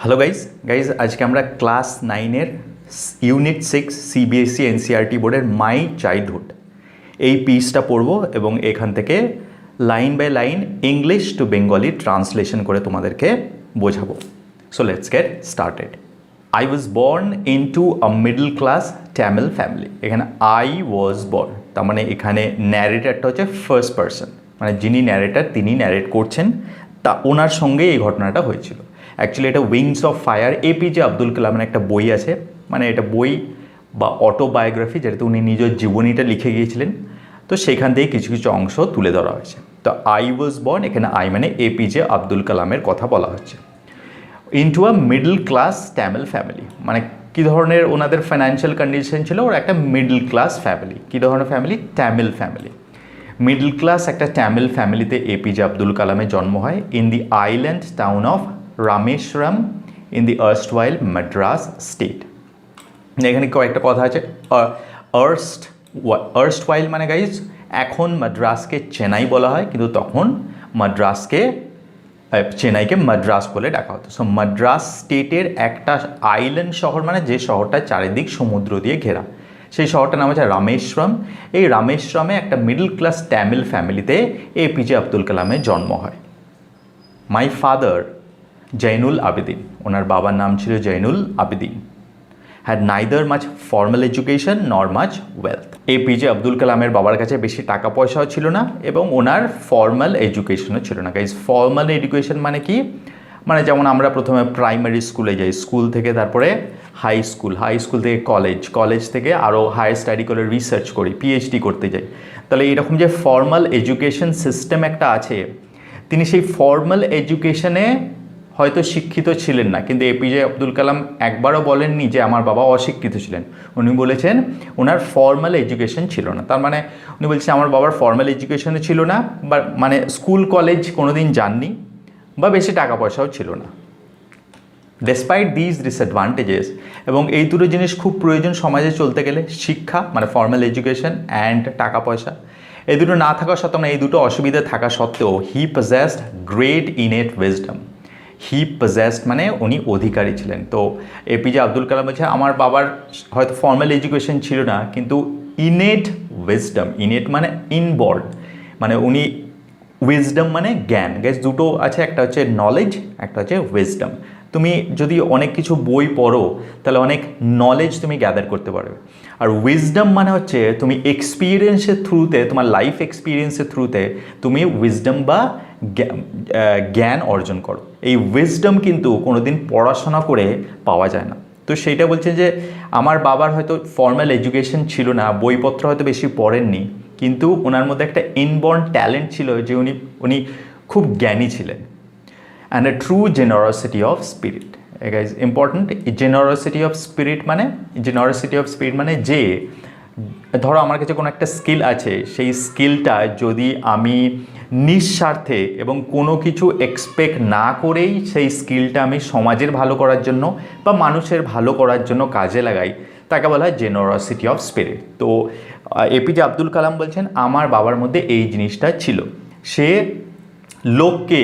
Hello guys আজকে আমরা class 9-এর ইউনিট 6 সিবিএসই এনসিইআরটি বোর্ডের মাই চাইল্ডহুড এই পিসটা পড়ব এবং এখান থেকে line by line English to Bengali translation করে তোমাদেরকে বোঝাবো। So let's get started. I was born into a middle class Tamil family. এখানে আই ওয়াজ বর্ন, তার মানে এখানে ন্যারেটারটা হচ্ছে ফার্স্ট পারসন, মানে যিনি ন্যারেটার তিনি ন্যারেট করছেন, তা ওনার সঙ্গে এই ঘটনাটা হয়েছিল। অ্যাকচুয়ালি এটা wings of fire APJ Abdul কালামের একটা বই আছে, মানে এটা বই বা অটোবায়োগ্রাফি, যেটাতে উনি নিজের জীবনীটা লিখে গিয়েছিলেন। তো সেখান থেকে কিছু কিছু অংশ তুলে ধরা হয়েছে। তো আই ওয়াজ বর্ন, এখানে আই মানে এপিজে আব্দুল কালামের কথা বলা হচ্ছে। Into a middle class Tamil family, মানে কী ধরনের ওনাদের ফাইন্যান্সিয়াল কন্ডিশন ছিল, ওরা একটা মিডল ক্লাস ফ্যামিলি। কী ধরনের family? Tamil family. Middle class একটা ট্যামিল ফ্যামিলিতে এপিজে আব্দুল কালামের জন্ম হয় in the island town of Rameswaram in the erstwhile Madras state. এখানে কয়েকটা কথা আছে। আর্স্টওয়াইল মানে গাইজ এখন মাদ্রাসকে চেন্নাই বলা হয়, কিন্তু তখন চেন্নাইকে মাদ্রাস বলে ডাকা হতো। সো মাদ্রাস স্টেটের একটা আইল্যান্ড শহর, মানে যে শহরটা চারিদিক সমুদ্র দিয়ে ঘেরা, সেই শহরটার নাম হচ্ছে রামেশ্বরম। এই রামেশ্বরমে একটা মিডল ক্লাস ট্যামিল ফ্যামিলিতে এপিজে আব্দুল কালামের জন্ম হয়। মাই ফাদার জৈনুল আবেদিন, ওনার বাবার নাম ছিল Zainul Abedin, had neither much formal education নর মাচ ওয়েলথ। এপিজে আব্দুল কালামের বাবার কাছে বেশি টাকা পয়সাও ছিল না এবং ওনার ফর্মাল এডুকেশনও ছিল না। গাইজ ফর্মাল এডুকেশন মানে কি? মানে যেমন আমরা প্রথমে প্রাইমারি স্কুলে যাই, স্কুল থেকে তারপরে হাই স্কুল থেকে কলেজ থেকে আরও হায়ার স্টাডি করে রিসার্চ করি, পিএইচডি করতে যাই। তাহলে এরকম যে ফর্মাল এডুকেশন সিস্টেম একটা আছে, তিনি সেই ফর্মাল এডুকেশনে হয়তো শিক্ষিত ছিলেন না, কিন্তু এপিজে আব্দুল কালাম একবারও বলেননি যে আমার বাবা অশিক্ষিত ছিলেন। উনি বলেছেন ওনার ফর্মাল এডুকেশন ছিল না। তার মানে উনি বলছেন আমার বাবার ফর্মাল এডুকেশনও ছিল না, বা মানে স্কুল কলেজ কোনো দিন যাননি, বা বেশি টাকা পয়সাও ছিল না। ডেসপাইট দিজ ডিসঅ্যাডভান্টেজেস, এবং এই দুটো জিনিস খুব প্রয়োজন সমাজে চলতে গেলে, শিক্ষা মানে ফর্মাল এডুকেশন অ্যান্ড টাকা পয়সা, এই দুটো না থাকা সত্ত্বেও, মানে এই দুটো অসুবিধা থাকা সত্ত্বেও হি পজেসড গ্রেট ইনেট উইজডম। হি পজেসড মানে উনি অধিকারী ছিলেন। তো এপিজে আব্দুল কালাম বলছে আমার বাবার হয়তো ফর্মাল এডুকেশন ছিল না, কিন্তু ইনেট উইজডম, ইনেট মানে ইনবর্ন, মানে উনি উইজডম মানে জ্ঞান। গ্যাস দুটো আছে, একটা হচ্ছে নলেজ, একটা হচ্ছে উইজডম। তুমি যদি অনেক কিছু বই পড়ো তাহলে অনেক নলেজ তুমি গ্যাদার করতে পারবে। আর উইজডম মানে হচ্ছে তুমি এক্সপিরিয়েন্সের থ্রুতে, তোমার লাইফ এক্সপিরিয়েন্সের থ্রুতে তুমি উইজডম বা জ্ঞান অর্জন করো। এই উইজডম কিন্তু কোনোদিন পড়াশোনা করে পাওয়া যায় না। তো সেইটা বলছে যে আমার বাবার হয়তো ফর্মাল এডুকেশন ছিল না, বইপত্র হয়তো বেশি পড়েননি, কিন্তু ওনার মধ্যে একটা ইনবর্ন ট্যালেন্ট ছিল যে উনি খুব জ্ঞানী ছিলেন। And a true generosity of spirit. Guys important, generosity of spirit মানে যে ধরো আমার কাছে কোনো একটা স্কিল আছে, সেই স্কিলটা যদি আমি নিঃস্বার্থে এবং কোনো কিছু এক্সপেক্ট না করেই সেই স্কিলটা আমি সমাজের ভালো করার জন্য বা মানুষের ভালো করার জন্য কাজে লাগাই, তাকে বলা হয় জেনারসিটি অফ স্পিরিট। তো এপিজে আব্দুল কালাম বলছেন আমার বাবার মধ্যে এই জিনিসটা ছিল। সে লোককে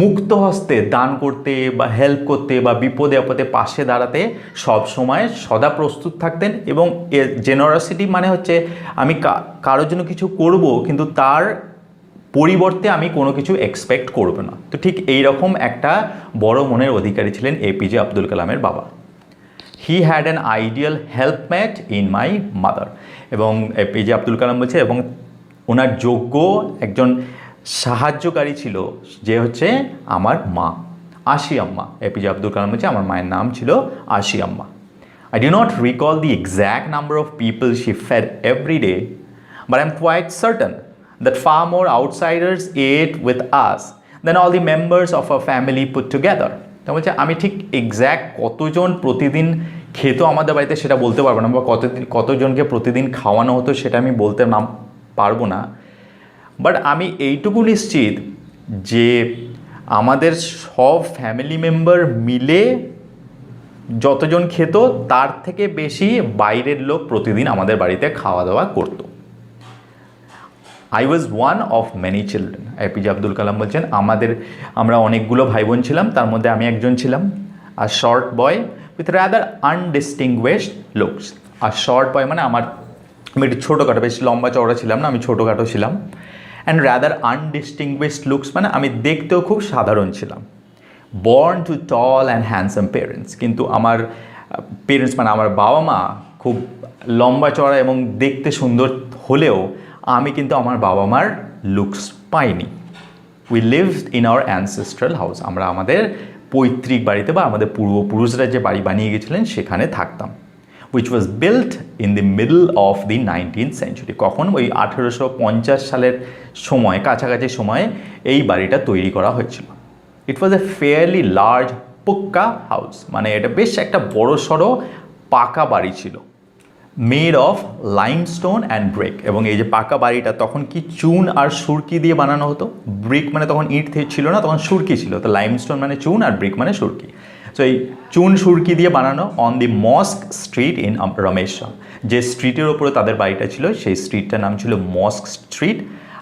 মুক্ত হস্তে দান করতে বা হেল্প করতে বা বিপদে আপদে পাশে দাঁড়াতে সব সময় সদা প্রস্তুত থাকতেন। এবং জেনারসিটি মানে হচ্ছে আমি কারোর জন্য কিছু করব, কিন্তু তার পরিবর্তে আমি কোনো কিছু এক্সপেক্ট করব না। তো ঠিক এই রকম একটা বড় মনের অধিকারী ছিলেন এপিজে আব্দুল কালামের বাবা। He had an ideal helpmate in my mother, এবং এপিজে আব্দুল কালাম বলছে এবং ওনার যোগ্য একজন সাহায্যকারী ছিল যে হচ্ছে আমার মা, আশি আম্মা। এপিজে আব্দুল কালাম বলছে আমার মায়ের নাম ছিল Ashi Amma. I do not recall the exact number of people she fed every day, but I am quite certain that far more outsiders ate with us than all the members of our family put together. তো বলছে আমি ঠিক exact কতজন প্রতিদিন খেতো আমাদের বাড়িতে সেটা বলতে পারবো না, বা কতজনকে প্রতিদিন খাওয়ানো হতো সেটা আমি বলতে পারবো না, বাট আমি এইটুকু নিশ্চিত যে আমাদের সব ফ্যামিলি মেম্বার মিলে যতজন খেত তার থেকে বেশি বাইরের লোক প্রতিদিন আমাদের বাড়িতে খাওয়া দাওয়া করতো। I was one of many children. APJ Abdul Kalam বলছেন আমরা অনেকগুলো ভাই বোন ছিলাম, তার মধ্যে আমি একজন ছিলাম। A short boy with rather undistinguished looks. আর শর্ট বয় মানে আমি একটু ছোটোখাটো, বেশি লম্বা চওড়া ছিলাম না, আমি ছোটোখাটো ছিলাম। অ্যান্ড রাদার আনডিস্টিংগুইশড লুকস মানে আমি দেখতেও খুব সাধারণ ছিলাম। Born to tall and handsome parents, কিন্তু আমার পেরেন্টস মানে আমার বাবা মা খুব লম্বা চড়া এবং দেখতে সুন্দর হলেও আমি কিন্তু আমার বাবা মার লুকস পাইনি। We lived in our ancestral house, আমরা আমাদের পৈতৃক বাড়িতে বা আমাদের পূর্বপুরুষরা যে বাড়ি বানিয়ে গেছিলেন সেখানে থাকতাম। which was built in the middle of the 19th century, কখন ওই 1850 সালের সময়, কাছাকাছি সময়ে এই বাড়িটা তৈরি করা হয়েছিল। ইট ওয়াজ এ ফেয়ারলি লার্জ পুক্কা হাউস, মানে এটা বেশ একটা বড় সড়ো পাকা বাড়ি ছিল। Made of limestone and brick, এবং এই যে পাকা বাড়িটা তখন কি চুন আর সুরকি দিয়ে বানানো হতো। ব্রিক মানে তখন ইট ছিল না, তখন সুরকি ছিল, তো লাইমস্টোন মানে চুন আর ব্রিক মানে সুরকি। সো এই চুন সুরকি দিয়ে বানানো on the mosque street in Rameswaram, যে স্ট্রিটের ওপরে তাদের বাড়িটা ছিল সেই স্ট্রিটটার নাম ছিল মস্ক স্ট্রিট।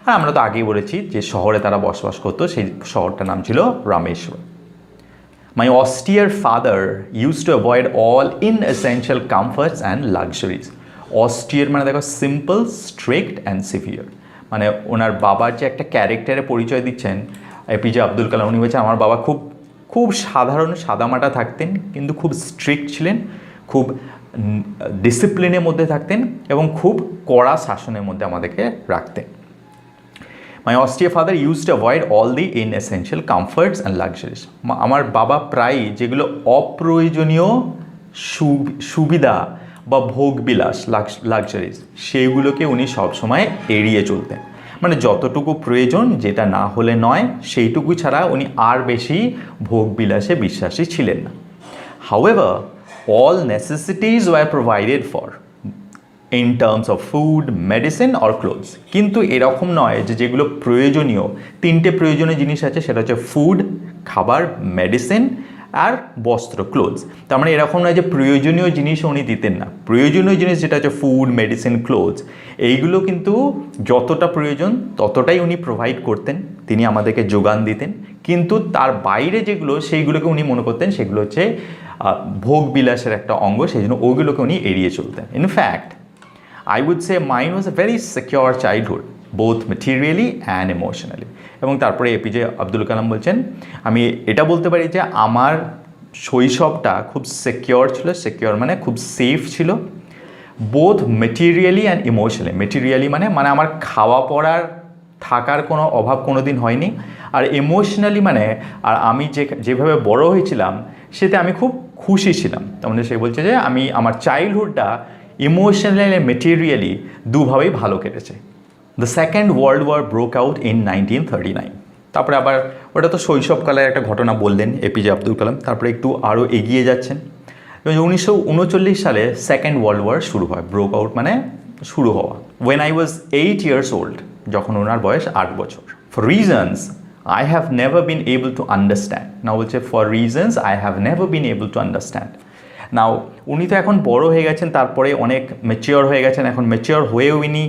আর আমরা তো আগেই বলেছি যে শহরে তারা বসবাস করতো, সেই শহরটার নাম ছিল Rameswaram. My austere father used to avoid all inessential comforts and luxuries. Austere মানে দেখো সিম্পল, স্ট্রিক্ট অ্যান্ড সিভিয়ার, মানে ওনার বাবার যে একটা ক্যারেক্টারে পরিচয় দিচ্ছেন এপিজে আব্দুল কালাম, উনি বলছেন আমার বাবা খুব খুব সাধারণ সাদামাটা থাকতেন, কিন্তু খুব স্ট্রিক্ট ছিলেন, খুব ডিসিপ্লিনের মধ্যে থাকতেন এবং খুব কড়া শাসনের মধ্যে আমাদেরকে রাখতেন। My austere father used to avoid all the inessential comforts and luxuries. আমার বাবা প্রায় যেগুলো অপ্রয়োজনীয় সুবিধা বা ভোগবিলাস লাক্সারিজ সেইগুলোকে উনি সবসময় এড়িয়ে চলতেন। মানে যতটুকু প্রয়োজন, যেটা না হলে নয়, সেইটুকু ছাড়া উনি আর বেশি ভোগবিলাসে বিশ্বাসী ছিলেন না। However, all necessities were provided for in terms of food, medicine or clothes. কিন্তু এরকম নয় যে যেগুলো প্রয়োজনীয়, তিনটে প্রয়োজনীয় জিনিস আছে, সেটা হচ্ছে ফুড, খাবার, মেডিসিন আর বস্ত্র, ক্লোথস। তার মানে এরকম নয় যে প্রয়োজনীয় জিনিস উনি দিতেন না। প্রয়োজনীয় জিনিস যেটা হচ্ছে ফুড, মেডিসিন, ক্লোথস, এইগুলো কিন্তু যতটা প্রয়োজন ততটাই উনি প্রোভাইড করতেন, তিনি আমাদেরকে যোগান দিতেন। কিন্তু তার বাইরে যেগুলো, সেইগুলোকে উনি মনে করতেন সেগুলো হচ্ছে ভোগ বিলাসের একটা অঙ্গ, সেই জন্য ওইগুলোকে উনি এড়িয়ে চলতেন। In fact I would say mine was a very secure childhood, both materially and emotionally. এবং তারপরে এপিজে আব্দুল কালাম বলছেন, আমি এটা বলতে পারি যে আমার শৈশবটা খুব সিকিওর ছিল। সিকিওর মানে খুব সেফ ছিল, both materially and emotionally. Materially মানে আমার খাওয়া পড়ার থাকার কোনো অভাব কোনো দিন হয়নি, আর ইমোশনালি মানে আর আমি যেভাবে বড় হয়েছিলাম সেতে আমি খুব খুশি ছিলাম। তার মানে সে বলছে যে আমি আমার চাইল্ডহুডটা ইমোশনালি অ্যান্ড মেটেরিয়ালি দুভাবেই ভালো কেটেছে। The second world war broke out in 1939। তারপরে আবার ওটা তো শৈশবকালের একটা ঘটনা বললেন এপিজে আব্দুল কালাম। তারপরে একটু আরও এগিয়ে যাচ্ছেন, 1939 সালে সেকেন্ড ওয়ার্ল্ড ওয়ার শুরু হয়। ব্রোক আউট মানে শুরু হওয়া। When I was 8 years old, যখন ওনার বয়স 8 বছর। For reasons I have never been able to understand. না বলছে for reasons I have never been able to understand. Now উনি তো এখন বড় হয়ে গেছেন, তারপরে অনেক ম্যাচিওর হয়ে গেছেন, এখন ম্যাচিওর হয়েও উনি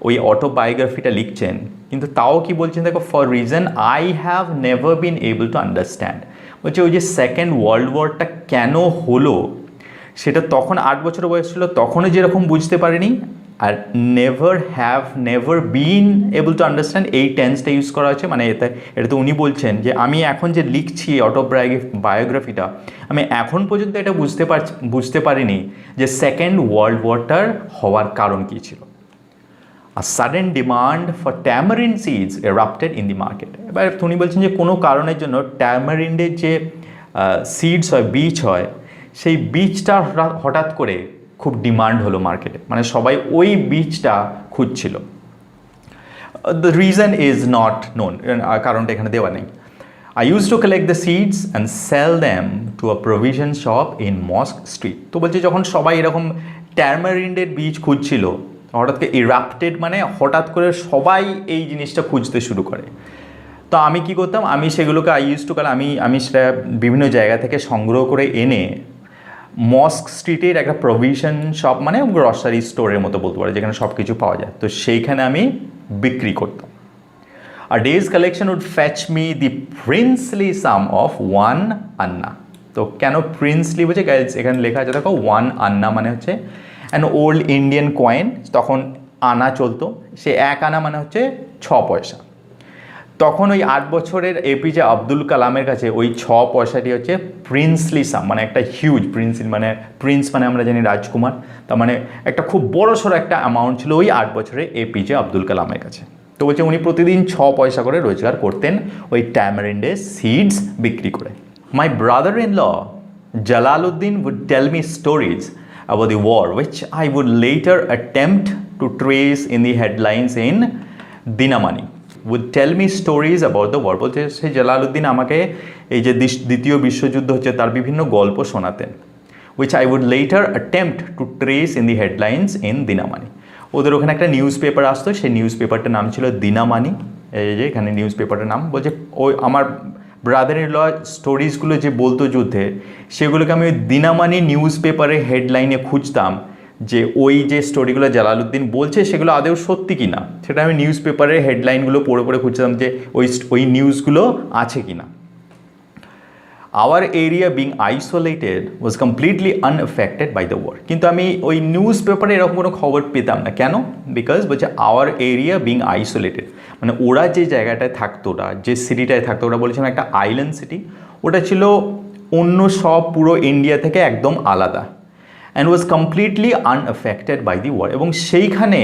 ওই অটোবায়োগ্রাফিটা লিখছেন, কিন্তু তাও কি বলছেন দেখো, for reason I have never been able to understand. বলছে ওই যে সেকেন্ড ওয়ার্ল্ড ওয়ারটা কেন হলো সেটা তখন 8 বছর বয়স ছিল, তখনও যেরকম বুঝতে পারিনি। আর never been able to understand, এই টেন্সটা ইউজ করা হয়েছে। মানে এটা তো উনি বলছেন যে আমি এখন যে লিখছি অটোবায়োগ্রাফিটা, আমি এখন পর্যন্ত এটা বুঝতে পারিনি যে সেকেন্ড ওয়ার্ল্ড ওয়ারটার হওয়ার কারণ কী ছিল। A sudden demand for tamarind seeds erupted in the market. এবার উনি বলছেন যে কোনো কারণের জন্য ট্যামারিন্ডের যে সিডস হয়, বীজ হয়, সেই বীজটা হঠাৎ করে খুব ডিমান্ড হলো মার্কেটে, মানে সবাই ওই বীজটা খুঁজছিল। The reason is not known, কারণটা এখানে দেওয়া নেই। I used to collect the seeds and sell them to a provision shop in Mosque Street. তো বলছে যখন সবাই এরকম ট্যামারিন্ডের বীজ খুঁজছিল, হঠাৎ করে ইরাপ্টেড মানে হঠাৎ করে সবাই এই জিনিসটা খুঁজতে শুরু করে। তো আমি কি করতাম, আমি সেগুলোকে আমি সেটা বিভিন্ন জায়গা থেকে সংগ্রহ করে এনে মস্ক স্ট্রিটের একটা প্রভিশন শপ, মানে গ্রসারি স্টোরের মতো বলতে পারে, যেখানে সব কিছু পাওয়া যায়, তো সেইখানে আমি বিক্রি করতাম। A day's collection would fetch me the princely sum of 1 anna. তো কেন প্রিন্সলি বলছে গাইজ, এখানে লেখা আছে দেখো, 1 আন্না মানে হচ্ছে অ্যান ওল্ড ইন্ডিয়ান কয়েন, তখন আনা চলতো, সে 1 আনা মানে হচ্ছে 6 পয়সা। তখন ওই 8 বছরের এপিজে আব্দুল কালামের কাছে ওই 6 পয়সাটি হচ্ছে প্রিন্সলি সাম, মানে একটা হিউজ প্রিন্স মানে আমরা জানি রাজকুমার, তার মানে একটা খুব বড়সড় একটা অ্যামাউন্ট ছিল ওই 8 বছরে এপিজে আব্দুল কালামের কাছে। তো বলছে উনি প্রতিদিন 6 পয়সা করে রোজগার করতেন ওই ট্যামারিন্ডের সিডস বিক্রি করে। My brother in law Jalaluddin would tell me stories about the war which I would later attempt to trace in the headlines in দিনামানি। would tell me stories about the war, বলছে সেই জালালউদ্দিন আমাকে এই যে দ্বিতীয় বিশ্বযুদ্ধ হচ্ছে তার বিভিন্ন গল্প শোনাতেন, which I would later attempt to trace in the headlines in দিনামানি। ওদের ওখানে একটা নিউজ পেপার আসতো, সেই নিউজ পেপারটার নাম ছিল দিনামানি। এই যে এখানে নিউজ পেপারটার নাম বলছে, ওই আমার ব্রাদার ইন ল স্টোরিজগুলো যে বলতো যুদ্ধে, সেগুলোকে আমি ওই দিনামানি নিউজ পেপারের হেডলাইনে খুঁজতাম যে ওই যে স্টোরিগুলো জালালউদ্দিন বলছে সেগুলো আদৌ সত্যি কি না, সেটা আমি নিউজ পেপারের হেডলাইনগুলো পড়ে পড়ে খুঁজতাম যে ওই নিউজগুলো আছে কি না। Our area being isolated was completely unaffected by the war, কিন্তু আমি ওই নিউজ পেপারে এরকম কোনো খবর পেতাম না। কেন? বিকজ বলছে আওয়ার এরিয়া বিং আইসোলেটেড, মানে ওরা যে জায়গাটায় থাকতো, ওরা যে সিটিটায় থাকতো, ওরা বলেছিলাম একটা আইল্যান্ড সিটি, ওটা ছিল অন্য সব পুরো ইন্ডিয়া থেকে একদম আলাদা, and was completely unaffected by the war, এবং সেইখানে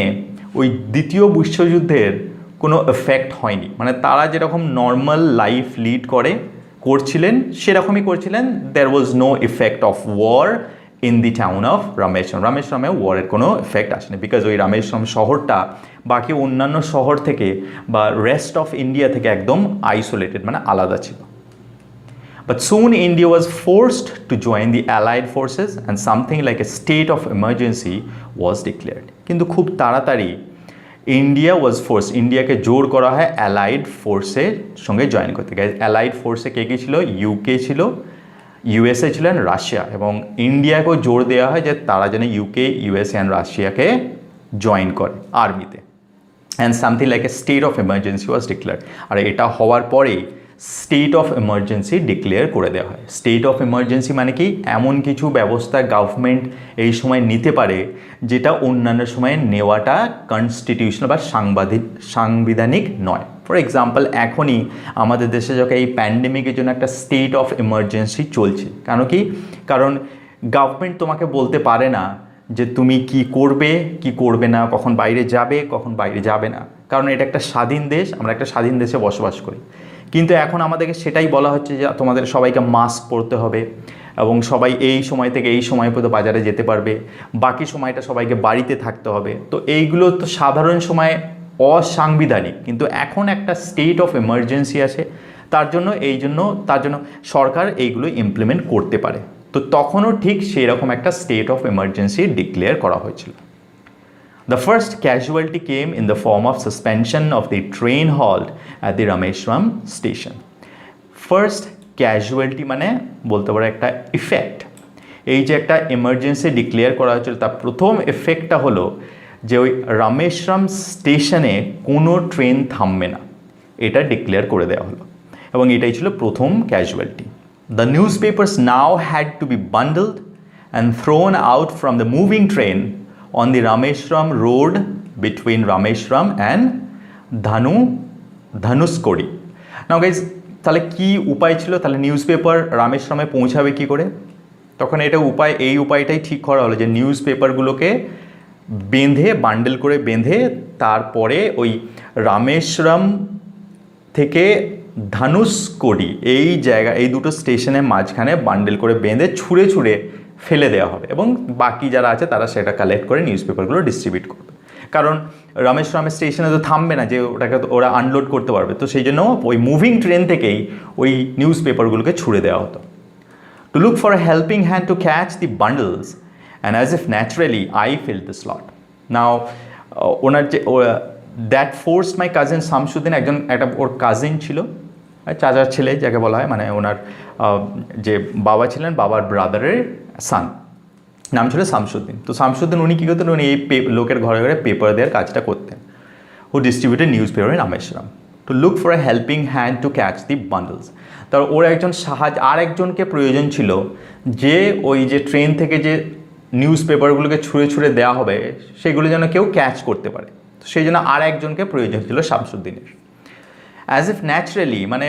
ওই দ্বিতীয় বিশ্বযুদ্ধের কোনো এফেক্ট হয়নি, মানে তারা যেরকম নর্মাল লাইফ লিড করছিলেন সেরকমই করছিলেন। There was no effect of war in the town of Rameswaram. রামেশ্বরমে ওয়ারের কোনো এফেক্ট আসেনি, বিকজ ওই রামেশ্বরম শহরটা বাকি অন্যান্য শহর থেকে বা রেস্ট অফ ইন্ডিয়া থেকে একদম আইসোলেটেড, মানে আলাদা ছিল। But soon India was forced to join the Allied forces and something like a state of emergency was declared. কিন্তু খুব তাড়াতাড়ি ইন্ডিয়াকে জোর করা হয় অ্যালাইড ফোর্সের সঙ্গে জয়েন করতে। অ্যালাইড ফোর্সে কে কী ছিল? ইউকে ছিল, ইউএসএ ছিল অ্যান্ড রাশিয়া, এবং ইন্ডিয়াকেও জোর দেওয়া হয় যে তারা যেন ইউকে, ইউএসএ অ্যান্ড রাশিয়াকে জয়েন করে আর্মিতে। And something like a state of emergency was declare. আর এটা হওয়ার পরেই স্টেট অফ এমার্জেন্সি ডিক্লেয়ার করে দেওয়া হয়। স্টেট অফ এমার্জেন্সি মানে কি? এমন কিছু ব্যবস্থা গভর্নমেন্ট এই সময় নিতে পারে যেটা অন্যান্য সময়ে নেওয়াটা কনস্টিটিউশনাল বা সাংবিধানিক নয়। ফর এক্সাম্পল, এখনই আমাদের দেশে যখন এই প্যান্ডেমিকের জন্য একটা স্টেট অফ এমার্জেন্সি চলছে। কারণ গভর্নমেন্ট তোমাকে বলতে পারে না যে তুমি কি করবে না, কখন বাইরে যাবে না, কারণ এটা একটা স্বাধীন দেশ, আমরা একটা স্বাধীন দেশে বসবাস করি। কিন্তু এখন আমাদেরকে সেটাই বলা হচ্ছে যে তোমাদের সবাইকে মাস্ক পরতে হবে, এবং সবাই এই সময় থেকে এই সময় পর্যন্ত বাজারে যেতে পারবে, বাকি সময়টা সবাইকে বাড়িতে থাকতে হবে। তো এইগুলো তো সাধারণ সময় অসাংবিধানিক, কিন্তু এখন একটা স্টেট অফ এমার্জেন্সি আছে, তার জন্য সরকার এইগুলো ইমপ্লিমেন্ট করতে পারে। তো তখনও ঠিক সেই রকম একটা স্টেট অফ এমার্জেন্সি ডিক্লেয়ার করা হয়েছিল। The first casualty came in the form of suspension of the train halt at the Rameshwaram station. First casualty মানে বলতে পারো একটা ইফেক্ট। এই যে একটা এমার্জেন্সি ডিক্লেয়ার করা হয়েছিল, তার প্রথম এফেক্টটা হলো যে ওই রামেশ্বরম স্টেশনে কোনো ট্রেন থামবে না, এটা ডিক্লেয়ার করে দেওয়া হলো, এবং এটাই ছিল প্রথম casualty. The newspapers now had to be bundled and thrown out from the moving train on the Rameshwaram road between Rameshwaram and Dhanuskodi. Now guys, তাহলে কি উপায় ছিল? তাহলে নিউজ পেপার রামেশ্বরমে পৌঁছাবে কি করে? তখন এই উপায়টাই ঠিক করা হলো যে নিউজ পেপারগুলোকে বান্ডেল করে বেঁধে তারপরে ওই রামেশ্বরম থেকে ধানুষকোডি এই দুটো স্টেশনের মাঝখানে বান্ডেল করে বেঁধে ছুঁড়ে ফেলে দেওয়া হবে, এবং বাকি যারা আছে তারা সেটা কালেক্ট করে নিউজ পেপারগুলো ডিস্ট্রিবিউট করবে। কারণ রামেশ্বরমের স্টেশনে তো থামবে না যে ওটাকে ওরা আনলোড করতে পারবে, তো সেই জন্য ওই মুভিং ট্রেন থেকেই ওই নিউজ পেপারগুলোকে ছুঁড়ে দেওয়া হতো। To look for a helping hand to catch the bundles and as if naturally I feel this lot. নাও ওনার যে that forced my cousin Shamsuddin, একটা ওর কাজিন ছিল, চাচার ছেলে যাকে বলা হয়, মানে ওনার যে বাবা ছিলেন, বাবার ব্রাদারের সান, নাম ছিল শামসুদ্দিন। তো শামসুদ্দিন উনি কী করতেন? উনি এই লোকের ঘরে ঘরে পেপার দেওয়ার কাজটা করতেন, who distributed newspaper in Rameswaram. To look for a helping hand to catch the bundles. তার ওর একজন আর একজনকে প্রয়োজন ছিল যে ওই যে ট্রেন থেকে যে নিউজ পেপারগুলোকে ছুঁড়ে ছুঁড়ে দেওয়া হবে সেগুলো যেন কেউ ক্যাচ করতে পারে, তো সেই জন্য আর একজনকে প্রয়োজন ছিল শামসুদ্দিনের। অ্যাজ ইফ ন্যাচারালি মানে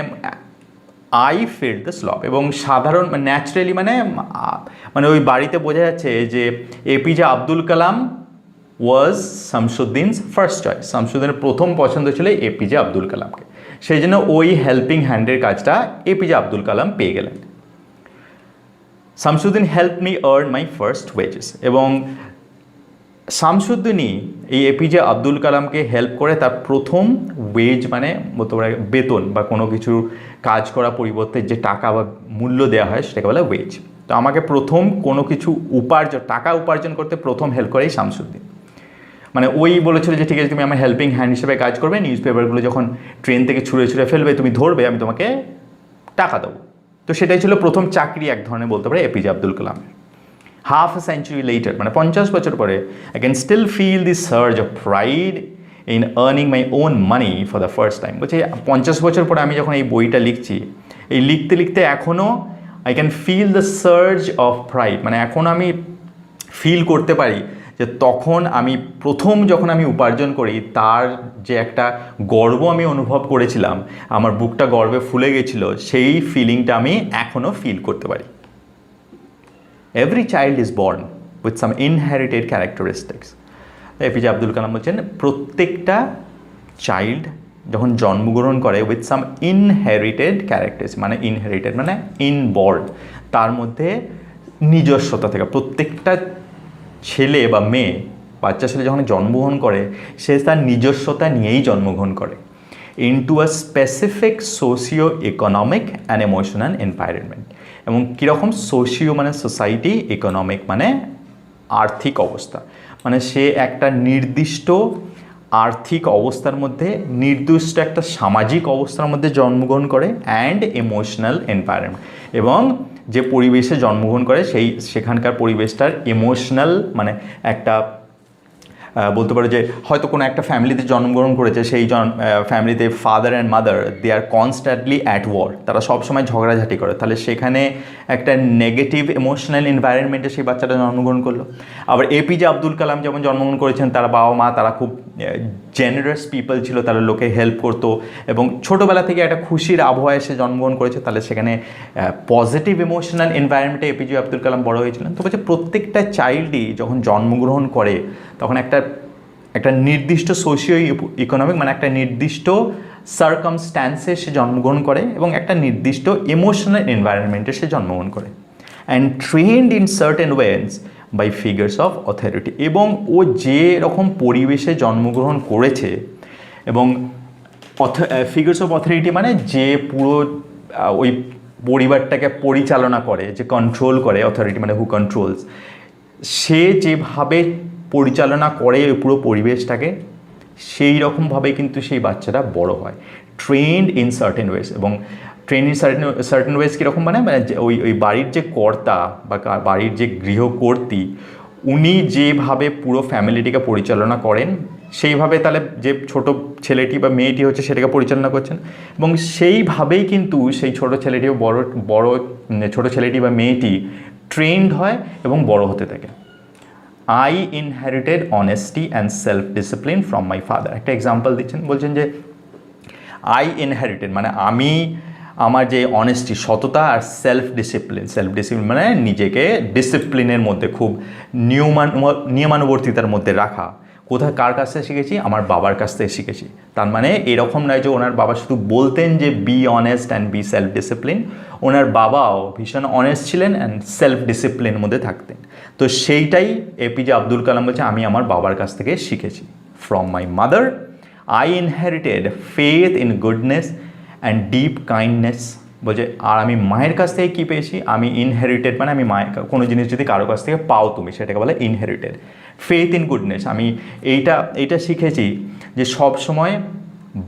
আই ফিল্ড দ্য স্লপ, এবং সাধারণ ন্যাচারালি মানে ওই বাড়িতে বোঝা যাচ্ছে যে এপিজে আব্দুল কালাম ওয়াজ শামসুদ্দিনস ফার্স্ট চয়েস, শামসুদ্দিনের প্রথম পছন্দ ছিল এপিজে আব্দুল কালামকে, সেই জন্য ওই হেল্পিং হ্যান্ডের কাজটা এপিজে আব্দুল কালাম পেয়ে গেলেন। Shamsuddin help me earn my first wages, এবং শামসুদ্দিনই এই এপিজে আব্দুল কালামকে হেল্প করে তার প্রথম ওয়েজ মানে বলতে পারে বেতন বা কোনো কিছু কাজ করা পরিবর্তে যে টাকা বা মূল্য দেওয়া হয় সেটাকে বলে ওয়েজ। তো আমাকে প্রথম কোনো কিছু টাকা উপার্জন করতে প্রথম হেল্প করে এই শামসুদ্দিন। মানে ওই বলেছিল যে ঠিক আছে তুমি আমার হেল্পিং হ্যান্ড হিসেবে কাজ করবে, নিউজ পেপারগুলো যখন ট্রেন থেকে ছুঁড়ে ছুঁড়ে ফেলবে তুমি ধরবে, আমি তোমাকে টাকা দেবো। তো সেটাই ছিল প্রথম চাকরি এক ধরনের বলতে পারে এপিজে আব্দুল কালামের। হাফ এ সেঞ্চুরি লেটার মানে 50 বছর পরে I can still feel the surge of pride in earning my own money for the first time. বলছে 50 বছর পরে আমি যখন এই বইটা লিখছি, এই লিখতে লিখতে এখনও I can feel the surge of pride, মানে এখন আমি ফিল করতে পারি যে তখন আমি যখন আমি উপার্জন করি তার যে একটা গর্ব আমি অনুভব করেছিলাম, আমার বুকটা গর্বে ফুলে গেছিল, সেই ফিলিংটা আমি এখনও ফিল করতে পারি। Every child is born with some inherited characteristics. APJ Abdul Kalam বলছেন প্রত্যেকটা চাইল্ড যখন জন্মগ্রহণ করে উইথ সাম ইনহেরিটেড ক্যারেক্টারিস্টিক্স, মানে ইনহেরিটেড মানে ইনবর্ন, তার মধ্যে নিজস্বতা থেকে প্রত্যেকটা ছেলে বা মেয়ে বাচ্চা ছেলে যখন জন্মগ্রহণ করে সে তার নিজস্বতা নিয়েই জন্মগ্রহণ করে into a specific socio economic and emotional environment. এবং কীরকম সোশিও মানে সোসাইটি, ইকোনমিক মানে আর্থিক অবস্থা, মানে সে একটা নির্দিষ্ট আর্থিক অবস্থার মধ্যে, নির্দিষ্ট একটা সামাজিক অবস্থার মধ্যে জন্মগ্রহণ করে, অ্যান্ড ইমোশনাল এনভায়রনমেন্ট, এবং যে পরিবেশে জন্মগ্রহণ করে সেখানকার পরিবেশটার ইমোশনাল মানে একটা বলতে পারো যে হয়তো কোনো একটা ফ্যামিলিতে জন্মগ্রহণ করেছে, সেই ফ্যামিলিতে father and mother they are constantly at war, তারা সবসময় ঝগড়াঝাটি করে, তাহলে সেখানে একটা নেগেটিভ ইমোশনাল এনভায়রনমেন্টে সেই বাচ্চাটা জন্মগ্রহণ করলো। আবার এপিজে আব্দুল কালাম যেমন জন্মগ্রহণ করেছেন, তারা বাবা মা তারা খুব জেনারাস পিপল ছিল, তারা লোকে হেল্প করতো, এবং ছোটোবেলা থেকে একটা খুশির আবহাওয়ায় সে জন্মগ্রহণ করেছে, তাহলে সেখানে পজিটিভ ইমোশনাল এনভায়রনমেন্টে এপিজে আব্দুল কালাম বড় হয়েছিলেন। তো বলছে প্রত্যেকটা চাইল্ডই যখন জন্মগ্রহণ করে তখন একটা নির্দিষ্ট সোশিও ইকোনমিক মানে একটা নির্দিষ্ট সার্কামস্ট্যান্সে সে জন্মগ্রহণ করে এবং একটা নির্দিষ্ট ইমোশনাল এনভায়রনমেন্টে সে জন্মগ্রহণ করে, and trained in certain ways by figures of authority. এবং ও যে রকম পরিবেশে জন্মগ্রহণ করেছে, এবং ফিগার্স অফ অথরিটি মানে যে পুরো ওই পরিবারটাকে পরিচালনা করে, যে কন্ট্রোল করে, অথরিটি মানে হু কন্ট্রোলস, সে যেভাবে পরিচালনা করে ওই পুরো পরিবেশটাকে, সেই রকমভাবে কিন্তু সেই বাচ্চাটা বড় হয়, ট্রেন্ড ইন সার্টেন ওয়েজ। এবং ট্রেন্ড ইন সার্টেন ওয়েজ কীরকম মানে ওই বাড়ির যে কর্তা বা বাড়ির যে গৃহকর্ত্রী, উনি যেভাবে পুরো ফ্যামিলিটিকে পরিচালনা করেন সেইভাবে তাহলে যে ছোট ছেলেটি বা মেয়েটি হচ্ছে সেটাকে পরিচালনা করছেন, এবং সেইভাবেই কিন্তু সেই ছোট ছেলেটি বড় ছোট ছেলেটি বা মেয়েটি ট্রেন্ড হয় এবং বড় হতে থাকে। I inherited honesty and self discipline from my father. একটা এক্সাম্পল দিচ্ছেন, বলছেন যে আই ইনহেরিটেড মানে আমার যে অনেস্টি, সততা, আর সেলফ ডিসিপ্লিন মানে নিজেকে ডিসিপ্লিনের মধ্যে খুব নিয়মানুবর্তিতার মধ্যে রাখা, কোথায় কার কাছ থেকে শিখেছি? আমার বাবার কাছ থেকে শিখেছি। তার মানে এরকম নয় যে ওনার বাবা শুধু বলতেন যে be honest and be self discipline, ওনার বাবাও ভীষণ অনেস্ট ছিলেন অ্যান্ড সেলফ ডিসিপ্লিনের মধ্যে থাকতেন। তো সেইটাই এপিজে আব্দুল কালাম বলছে আমি আমার বাবার কাছ থেকে শিখেছি। From my mother I inherited faith in goodness and deep kindness. বলছে আর আমি মায়ের কাছ থেকে কী পেয়েছি? আমি ইনহেরিটেড মানে আমি মায়ের কোনো জিনিস যদি কারো কাছ থেকে পাও তুমি, সেটাকে বলে ইনহেরিটেড। ফেথ ইন গুডনেস, আমি এইটা শিখেছি যে সব সময়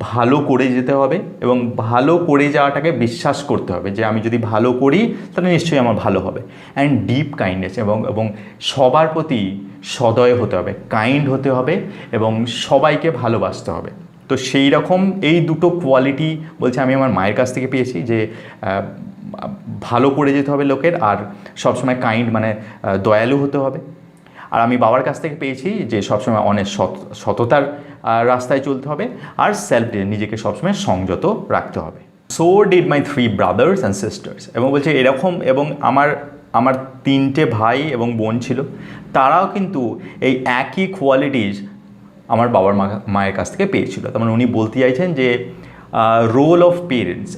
ভালো করে যেতে হবে এবং ভালো করে যাওয়াটাকে বিশ্বাস করতে হবে যে আমি যদি ভালো করি তাহলে নিশ্চয়ই আমার ভালো হবে। অ্যান্ড ডিপ কাইন্ডনেস, এবং সবার প্রতি সদয় হতে হবে, কাইন্ড হতে হবে এবং সবাইকে ভালোবাসতে হবে। তো সেই রকম এই দুটো কোয়ালিটি বলছে আমি আমার মায়ের কাছ থেকে পেয়েছি, যে ভালো করে যেতে হবে লোকের, আর সবসময় কাইন্ড মানে দয়ালু হতে হবে। আর আমি বাবার কাছ থেকে পেয়েছি যে সবসময় অনেক সততার রাস্তায় চলতে হবে, আর নিজেকে সবসময় সংযত রাখতে হবে। So did my 3 brothers and sisters. এবং বলছে এরকম, এবং আমার 3টে ভাই এবং বোন ছিল, তারাও কিন্তু এই একই কোয়ালিটিস আমার বাবার মায়ের কাছ থেকে পেয়েছিল। তার মানে উনি বলতে চাইছেন যে রোল অফ পেরেন্টস,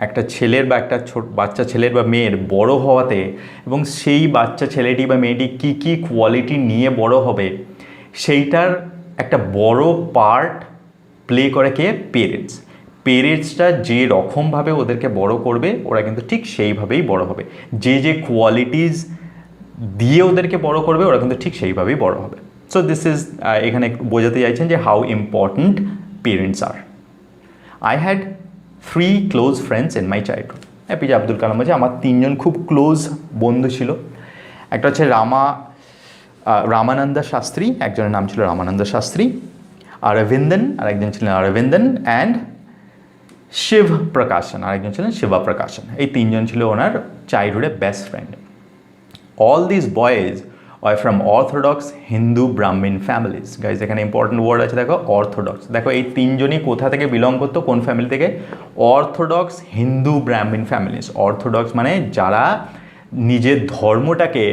একটা ছেলের বা একটা বাচ্চা ছেলের বা মেয়ের বড় হওয়াতে, এবং সেই বাচ্চা ছেলেটি বা মেয়েটি কী কী কোয়ালিটি নিয়ে বড় হবে, সেইটার একটা বড় পার্ট প্লে করে কে? পেরেন্টস। পেরেন্টসটা যে রকমভাবে ওদেরকে বড় করবে, ওরা কিন্তু ঠিক সেইভাবেই বড় হবে। যে কোয়ালিটিস দিয়ে ওদেরকে বড় করবে, ওরা কিন্তু ঠিক সেইভাবেই বড় হবে। সো দিস ইজ, এখানে বোঝাতে চাইছেন যে how important parents are. I had 3 close friends in my childhood. A.P.J Abdul Kalam বলছে আমার 3জন খুব ক্লোজ বন্ধু ছিল। একটা হচ্ছে রামানন্দ শাস্ত্রী, একজনের নাম ছিল রামানন্দ শাস্ত্রী, অরবিন্দন আরেকজন ছিলেন অরবিন্দন, অ্যান্ড শিব প্রকাশন আরেকজন ছিলেন শিবা প্রকাশন। এই 3জন ছিল ওনার চাইল্ডহুডে best friend. All this boys are from orthodox Hindu Brahmin families. Guys এখানে ইম্পর্টেন্ট ওয়ার্ড আছে, দেখো অর্থোডক্স। দেখো এই 3জনই কোথা থেকে বিলং করতো, কোন ফ্যামিলি থেকে? Orthodox Hindu Brahmin families. Orthodox মানে যারা নিজের ধর্মটাকে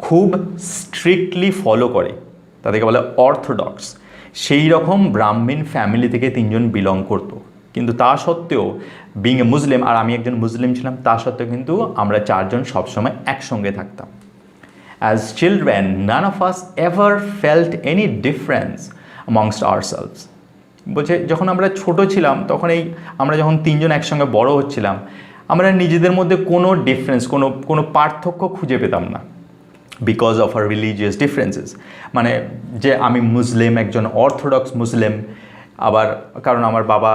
খুব স্ট্রিক্টলি ফলো করে, তাদেরকে বলে অর্থোডক্স। সেই রকম ব্রাহ্মণ ফ্যামিলি থেকে 3জন বিলং করতো। কিন্তু তা সত্ত্বেও বিং এ মুসলিম, আর আমি একজন মুসলিম ছিলাম, তা সত্ত্বেও কিন্তু আমরা 4জন সবসময় একসঙ্গে থাকতাম। As children, none of us ever felt any difference amongst ourselves. বলছে যখন আমরা ছোট ছিলাম, তখন আমরা যখন 3জন একসঙ্গে বড় হচ্ছিলাম, আমরা নিজেদের মধ্যে কোনো ডিফারেন্স, কোনো পার্থক্য খুঁজে পেতাম না, because of our religious differences. মানে যে আমি মুসলিম, একজন অর্থোডক্স মুসলিম, আবার কারণ আমার বাবা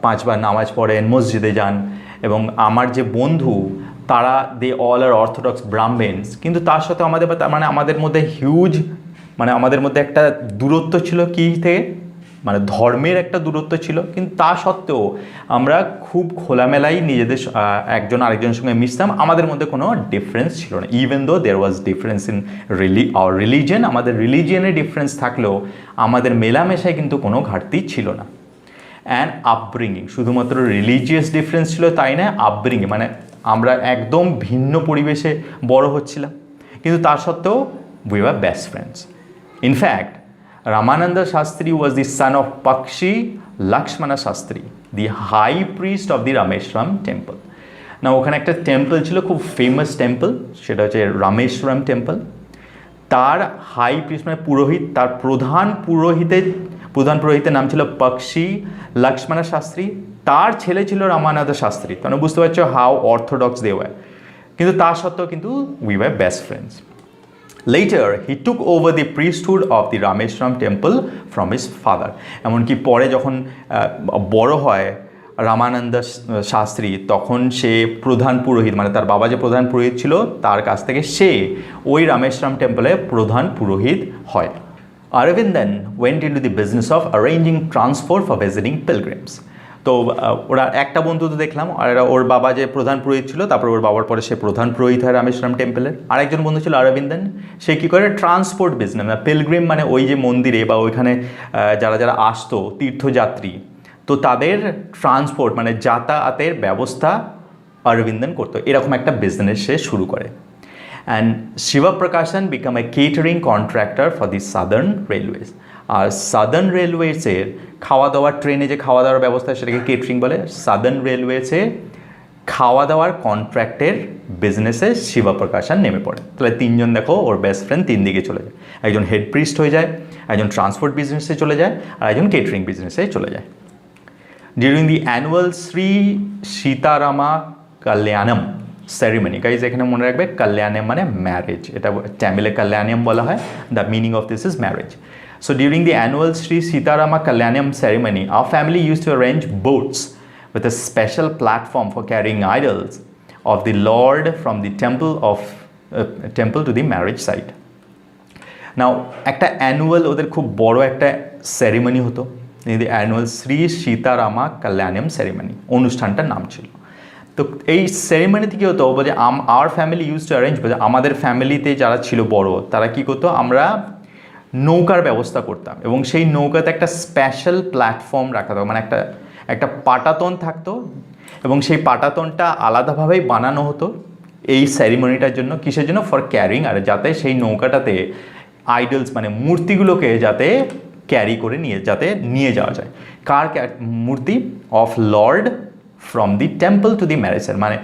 5 বার নামাজ পড়েন, মসজিদে যান, এবং আমার যে বন্ধু তারা they all R orthodox Brahmin's. কিন্তু তার সাথে আমাদের মধ্যে হিউজ, আমাদের মধ্যে একটা দূরত্ব ছিল, কি থেকে? ধর্মের একটা দূরত্ব ছিল। কিন্তু তা সত্ত্বেও আমরা খুব খোলামেলাই নিজেদের একজন আরেকজনের সঙ্গে মিশতাম। আমাদের মধ্যে কোনো ডিফারেন্স ছিল না। Even though there was difference in our religion, আমাদের রিলিজিয়নের ডিফারেন্স থাকলেও আমাদের মেলামেশায় কিন্তু কোনো ঘাটতি ছিল না। অ্যান্ড আপব্রিঙ্গিং, শুধুমাত্র রিলিজিয়াস ডিফারেন্স ছিল তাই না, আপব্রিঙ্গিং আমরা একদম ভিন্ন পরিবেশে বড় হচ্ছিলাম, কিন্তু তা সত্ত্বেও we were best friends. In fact Ramananda Shastri was the son of Pakshi Lakshmana Shastri, the high priest of the Rameshwaram temple. না ওখানে একটা টেম্পল ছিল, খুব ফেমাস টেম্পল, সেটা হচ্ছে রামেশ্বরম টেম্পল। তার হাই প্রিস্ট পুরোহিত, তার প্রধান পুরোহিতের নাম ছিল পক্ষী লক্ষ্মণ শাস্ত্রী। তার ছেলে ছিল রামানন্দ শাস্ত্রী। তোমরা বুঝতে পারছো হাউ অর্থোডক্স দে ওয়্যার। কিন্তু তা সত্ত্বেও কিন্তু we were best friends. Later, he took over the priesthood of the Rameshwaram temple from his father. এমনকি পরে যখন বড় হয় রামানন্দ শাস্ত্রী, তখন সে প্রধান পুরোহিত, তার বাবা যে প্রধান পুরোহিত ছিল, তার কাছ থেকে সে ওই রামেশ্বরম টেম্পলে প্রধান পুরোহিত হয়। Aravindan went into the business of arranging transport for visiting pilgrims. তো ওরা একটা বন্ধু তো দেখলাম, আর ওর বাবা যে প্রধান পুরোহিত ছিল, তারপর ওর বাবার পরে সে প্রধান পুরোহিত হয় রামেশ্বরম টেম্পলের। আরেকজন বন্ধু ছিল অরবিন্দন, সে কী করে? ট্রান্সপোর্ট বিজনেস, পিলগ্রিম ওই যে মন্দিরে বা ওইখানে যারা আসতো তীর্থযাত্রী, তো তাদের ট্রান্সপোর্ট যাতায়াতের ব্যবস্থা অরবিন্দন করতো। এরকম একটা বিজনেস সে শুরু করে। And Shiva Prakasan became a catering contractor for the southern railways. আর সাদার্ন রেলওয়েজের খাওয়া দাওয়ার, ট্রেনে যে খাওয়া দাওয়ার ব্যবস্থা, সেটাকে কেটারিং বলে। সাদার্ন রেলওয়েজে খাওয়া দাওয়ার কন্ট্রাক্টের বিজনেসে শিবা প্রকাশন নেমে পড়ে। তাহলে 3জন দেখো, ওর বেস্ট ফ্রেন্ড 3 দিকে চলে যায়। একজন হেড প্রিস্ট হয়ে যায়, একজন ট্রান্সপোর্ট বিজনেসে চলে যায়, আর একজন কেটারিং বিজনেসে চলে যায়। During the annual Shri Sitarama Kalyanam ceremony, guys এখানে মনে রাখবে কল্যাণম মানে ম্যারেজ, এটা তামিলে কল্যাণম বলা হয়। The meaning of this is marriage. So during the annual Sri Sitarama Kalyanam ceremony, our family used to arrange boats with a special platform for carrying idols of the Lord from the temple to the marriage site. Now, একটা annual ওদের খুব বড় একটা ceremony হতো, দি annual Shri Sitarama Kalyanam ceremony, অনুষ্ঠানটার নাম ছিল। তো এই সেরিমনিতে কী হতো বলছে our family use to arrange, বলছে আমাদের ফ্যামিলিতে যারা ছিল বড় তারা কী করতো, আমরা নৌকার ব্যবস্থা করতাম এবং সেই নৌকাতে একটা স্পেশাল প্ল্যাটফর্ম রাখা হতো, মানে একটা পাটাতন থাকতো এবং সেই পাটাতনটা আলাদাভাবেই বানানো হতো এই সেরিমনিটার জন্য। কিসের জন্য? ফর ক্যারিং, আর যাতে সেই নৌকাটাতে আইডলস মানে মূর্তিগুলোকে যাতে ক্যারি করে নিয়ে যাওয়া যায়। কার মূর্তি? Of lord from the temple to the marriage site, মানে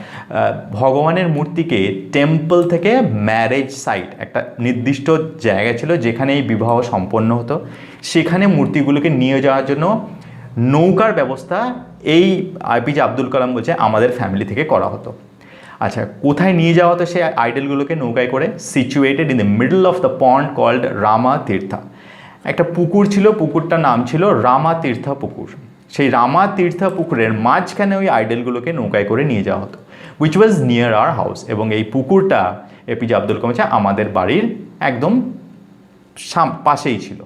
ভগবানের মূর্তিকে টেম্পল থেকে ম্যারেজ সাইট, একটা নির্দিষ্ট জায়গা ছিল যেখানে এই বিবাহ সম্পন্ন হতো, সেখানে মূর্তিগুলোকে নিয়ে যাওয়ার জন্য নৌকার ব্যবস্থা এই এপিজে আব্দুল কালাম বলছে আমাদের ফ্যামিলি থেকে করা হতো। আচ্ছা, কোথায় নিয়ে যাওয়া হতো সেই আইডলগুলোকে নৌকায় করে? Situated in the middle of the pond called Rama Tirtha. একটা পুকুর ছিল, পুকুরটার নাম ছিল রামা তীর্থা পুকুর। সেই রামা তীর্থা পুকুরের মাঝখানে ওই আইডলগুলোকে নৌকায় করে নিয়ে যাওয়া হতো, which was near our house. এবং এই পুকুরটা এপিজে আব্দুল কালাম আমাদের বাড়ির একদম পাশেই ছিল।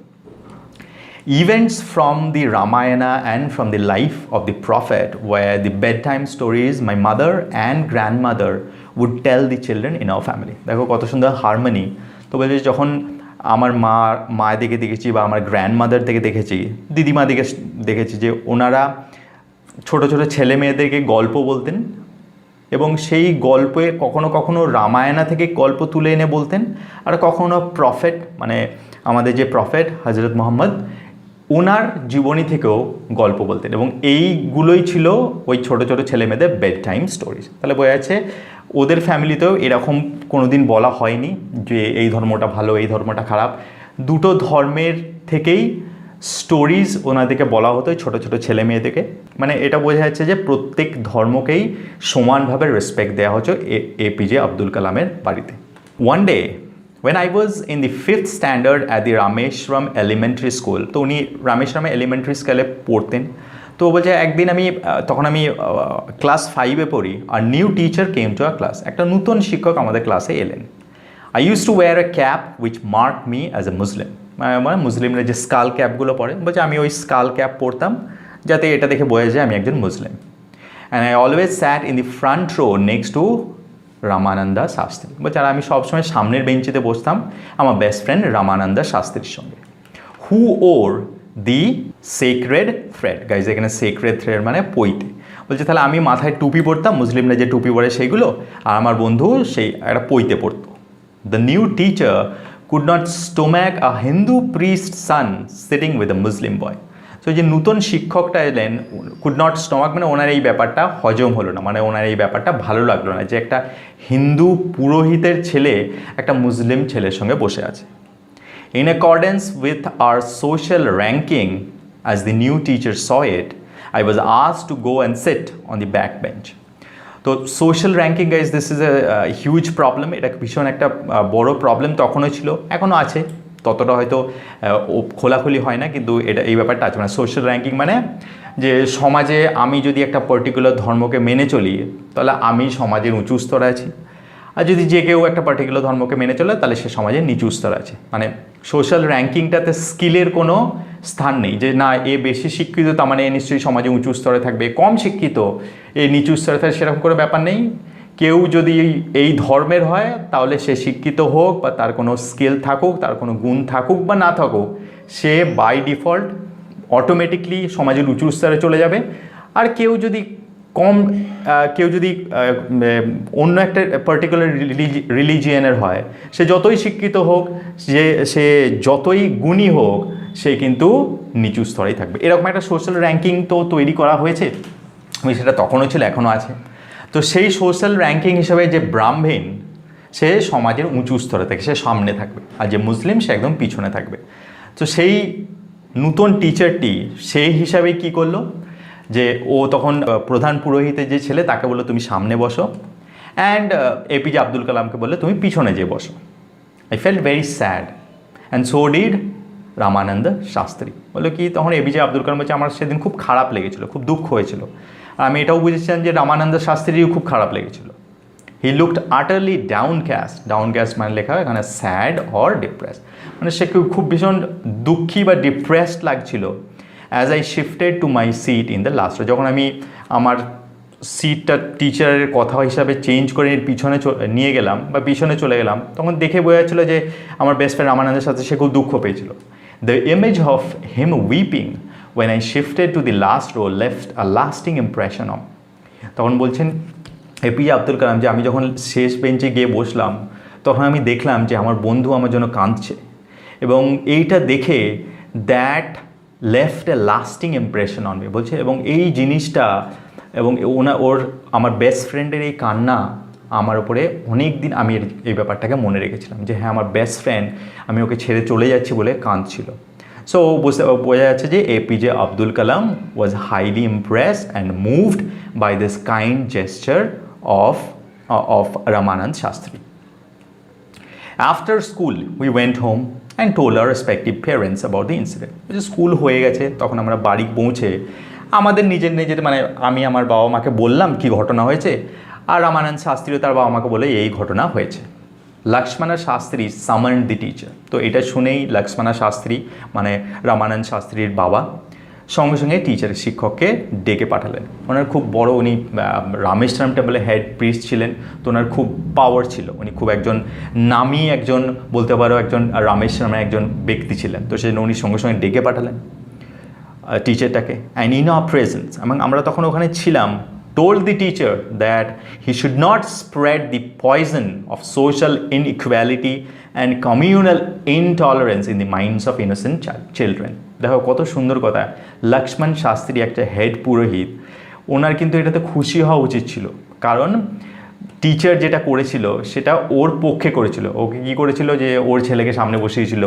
Events from the Ramayana and from the life of the prophet were the bedtime stories my mother and grandmother would tell the children in our family. দেখো কত সুন্দর হারমোনি। তো বলছি যখন আমার মা দিকে দেখেছি বা আমার গ্র্যান্ডমাদার থেকে দেখেছি, দিদিমা দিকে দেখেছি যে ওনারা ছোট ছোট ছেলে মেয়েদেরকে গল্প বলতেন এবং সেই গল্পে কখনো কখনো রামায়ণা থেকে গল্প তুলে এনে বলতেন, আর কখনো প্রফেট মানে আমাদের যে প্রফেট হজরত মোহাম্মদ ওনার জীবনী থেকেও গল্প বলতেন, এবং এইগুলোই ছিল ওই ছোটো ছোটো ছেলে মেয়েদের বেড টাইম স্টোরিজ। তাহলে বোঝা যাচ্ছে ওদের ফ্যামিলিতেও এরকম কোনো দিন বলা হয়নি যে এই ধর্মটা ভালো এই ধর্মটা খারাপ। দুটো ধর্মের থেকেই স্টোরিজ ওনাদেরকে বলা হতো ছোটো ছোটো ছেলে মেয়েদেরকে। মানে এটা বোঝা যাচ্ছে যে প্রত্যেক ধর্মকেই সমানভাবে রেসপেক্ট দেওয়া হচ্ছে এপিজে আব্দুল কালামের বাড়িতে। One day when I was in the 5th standard at the Rameshwaram Elementary School, তো উনি রামেশ্বরমে এলিমেন্টারি স্কুলে পড়তেন। তো বলছে একদিন তখন আমি ক্লাস 5-এ পড়ি, আর new teacher came to our class, একটা নতুন শিক্ষক আমাদের ক্লাসে এলেন। I use to wear a cap which mark me as a Muslim, মানে মুসলিমরা যে স্কাল ক্যাপগুলো পরে, বলছে আমি ওই স্কাল ক্যাপ পরতাম যাতে এটা দেখে বোঝা যায় আমি একজন মুসলিম। And I always sat in the front row next to Ramananda Shastri, বলছে আর আমি সবসময় সামনের বেঞ্চিতে বসতাম আমার বেস্ট ফ্রেন্ড রামানন্দা শাস্ত্রীর সঙ্গে। হু ওর দি সেক্রেড থ্রেড, গাইজ এখানে সেক্রেড থ্রেড মানে পইতে। বলছে তাহলে আমি মাথায় টুপি পরতাম, মুসলিমরা যে টুপি পরে সেইগুলো, আর আমার বন্ধু সেই একটা পইতে পরতো। The new teacher could not stomach a Hindu priest son sitting with a Muslim boy. তো যে নতুন শিক্ষকটা এলেন, কুড নট স্টমাক মানে ওনার এই ব্যাপারটা হজম হলো না, মানে ওনার এই ব্যাপারটা ভালো লাগলো না যে একটা হিন্দু পুরোহিতের ছেলে একটা মুসলিম ছেলের সঙ্গে বসে আছে। In accordance with our social ranking as the new teacher saw it, I was asked to go and sit on the back bench. তো social ranking guys this is a huge problem, এটা ভীষণ একটা বড় problem তখনও ছিল, এখনও আছে, ততটা হয়তো খোলাখুলি হয় না, কিন্তু এই ব্যাপারটা আছে। মানে সোশ্যাল র্যাঙ্কিং মানে যে সমাজে আমি যদি একটা পার্টিকুলার ধর্মকে মেনে চলি তাহলে আমি সমাজের উঁচু স্তরে আছি, আর যদি যে কেউ একটা পার্টিকুলার ধর্মকে মেনে চলে তাহলে সে সমাজের নিচু স্তরে আছে। মানে সোশ্যাল র্যাঙ্কিংটাতে স্কিলের কোনো স্থান নেই, যে না এ বেশি শিক্ষিত তার মানে এ নিশ্চয়ই সমাজে উঁচু স্তরে থাকবে, কম শিক্ষিত এ নিচু স্তরে থাকবে, সেরকম কোনো ব্যাপার নেই। কেউ যদি এই ধর্মের হয় তাহলে সে শিক্ষিত হোক বা তার কোনো স্কিল থাকুক, তার কোনো গুণ থাকুক বা না থাকুক, সে বাই ডিফল্ট অটোমেটিকলি সমাজের উঁচু স্তরে চলে যাবে। আর কেউ যদি অন্য একটা পার্টিকুলার রিলিজিয়ানের হয়, সে যতই শিক্ষিত হোক, সে যতই গুণী হোক, সে কিন্তু নিচু স্তরেই থাকবে। এরকম একটা সোশ্যাল র্যাঙ্কিং তো তৈরি করা হয়েছে, সেটা তখনও ছিল এখনও আছে। তো সেই সোশ্যাল র্যাঙ্কিং হিসাবে যে ব্রাহ্মণ সে সমাজের উঁচু স্তরে থাকে, সে সামনে থাকবে, আর যে মুসলিম সে একদম পিছনে থাকবে। তো সেই নতুন টিচারটি সেই হিসাবে কি করলো যে ও তখন প্রধান পুরোহিতের যে ছেলে তাকে বললো তুমি সামনে বসো, অ্যান্ড এপিজে আব্দুল কালামকে বললে তুমি পিছনে যেয়ে বসো। I felt very sad and so did Ramananda Shastri. বললো কি তখন এপিজে আব্দুল কালাম বলছে আমার সেদিন খুব খারাপ লেগেছিলো, খুব দুঃখ হয়েছিল। আর আমি এটাও বুঝেছিলাম যে রামানন্দ শাস্ত্রীরও খুব খারাপ লেগেছিল। হি লুকড আটারলি ডাউনক্যাস্ট মানে লেখা হয় এখানে স্যাড অর ডিপ্রেস, মানে সে খুব ভীষণ দুঃখী বা ডিপ্রেসড লাগছিল। As I shifted to my seat in the last row, যখন আমি আমার সিটটা টিচারের কথা হিসাবে চেঞ্জ করে পিছনে নিয়ে গেলাম বা পিছনে চলে গেলাম, তখন দেখে বোঝা যাচ্ছিলো যে আমার বেস্ট ফ্রেন্ড রামানন্দের সাথে সে খুব দুঃখ পেয়েছিল। The image of him weeping when I shifted to the last row left a lasting impression on. তখন বলছেন এপিজে আব্দুল কালাম যে আমি যখন শেষ বেঞ্চে গিয়ে বসলাম তখন আমি দেখলাম যে আমার বন্ধু আমার জন্য কাঁদছে, এবং এইটা দেখে that left A lasting impression on me, বলছে এবং এই জিনিসটা এবং ওর আমার বেস্ট ফ্রেন্ডের এই কান্না আমার উপরে অনেক দিন আমি এই ব্যাপারটাকে মনে রেখেছিলাম যে হ্যাঁ আমার বেস্ট ফ্রেন্ড আমি ওকে ছেড়ে চলে যাচ্ছি বলে কাঁদছিল। সো বোঝা যাচ্ছে যে APJ Abdul Kalam was highly impressed and moved by this kind gesture of Ramanand Shastri. After school, we went home and told our respective parents about the incident. School হয়ে গেছে, তখন আমরা বাড়ি পৌঁছে আমাদের নিজের মানে আমি আমার বাবা মাকে বললাম কি ঘটনা হয়েছে, আর রামানন্দ শাস্ত্রীও তার বাবা মাকে বলে এই ঘটনা হয়েছে। লক্ষ্মণ শাস্ত্রী সামান্ড দি টিচার, তো এটা শুনেই লক্ষ্মণ শাস্ত্রী মানে রামানন্দ শাস্ত্রীর বাবা সঙ্গে সঙ্গে টিচারের শিক্ষককে ডেকে পাঠালেন। ওনার খুব বড়, উনি রামেশ্বরম টেম্পলে হেড প্রিস্ট ছিলেন, তো ওনার খুব পাওয়ার ছিল, উনি খুব একজন নামী একজন বলতে পারো একজন রামেশ্বরমের একজন ব্যক্তি ছিলেন। তো সেই উনি সঙ্গে সঙ্গে ডেকে পাঠালেন টিচারটাকে, অ্যান্ড ইন আওয়ার প্রেজেন্স, এবং আমরা তখন ওখানে ছিলাম, told the teacher that he should not spread the poison of social inequality and communal intolerance in the minds of innocent children. দেখো কত সুন্দর কথা, লক্ষ্মণ শাস্ত্রী একটা হেড পুরোহিত, ওনার কিন্তু এটাতে খুশি হওয়া উচিত ছিল, কারণ টিচার যেটা করেছিল সেটা ওর পক্ষে করেছিল। ওকে কী করেছিল যে ওর ছেলেকে সামনে বসিয়েছিল,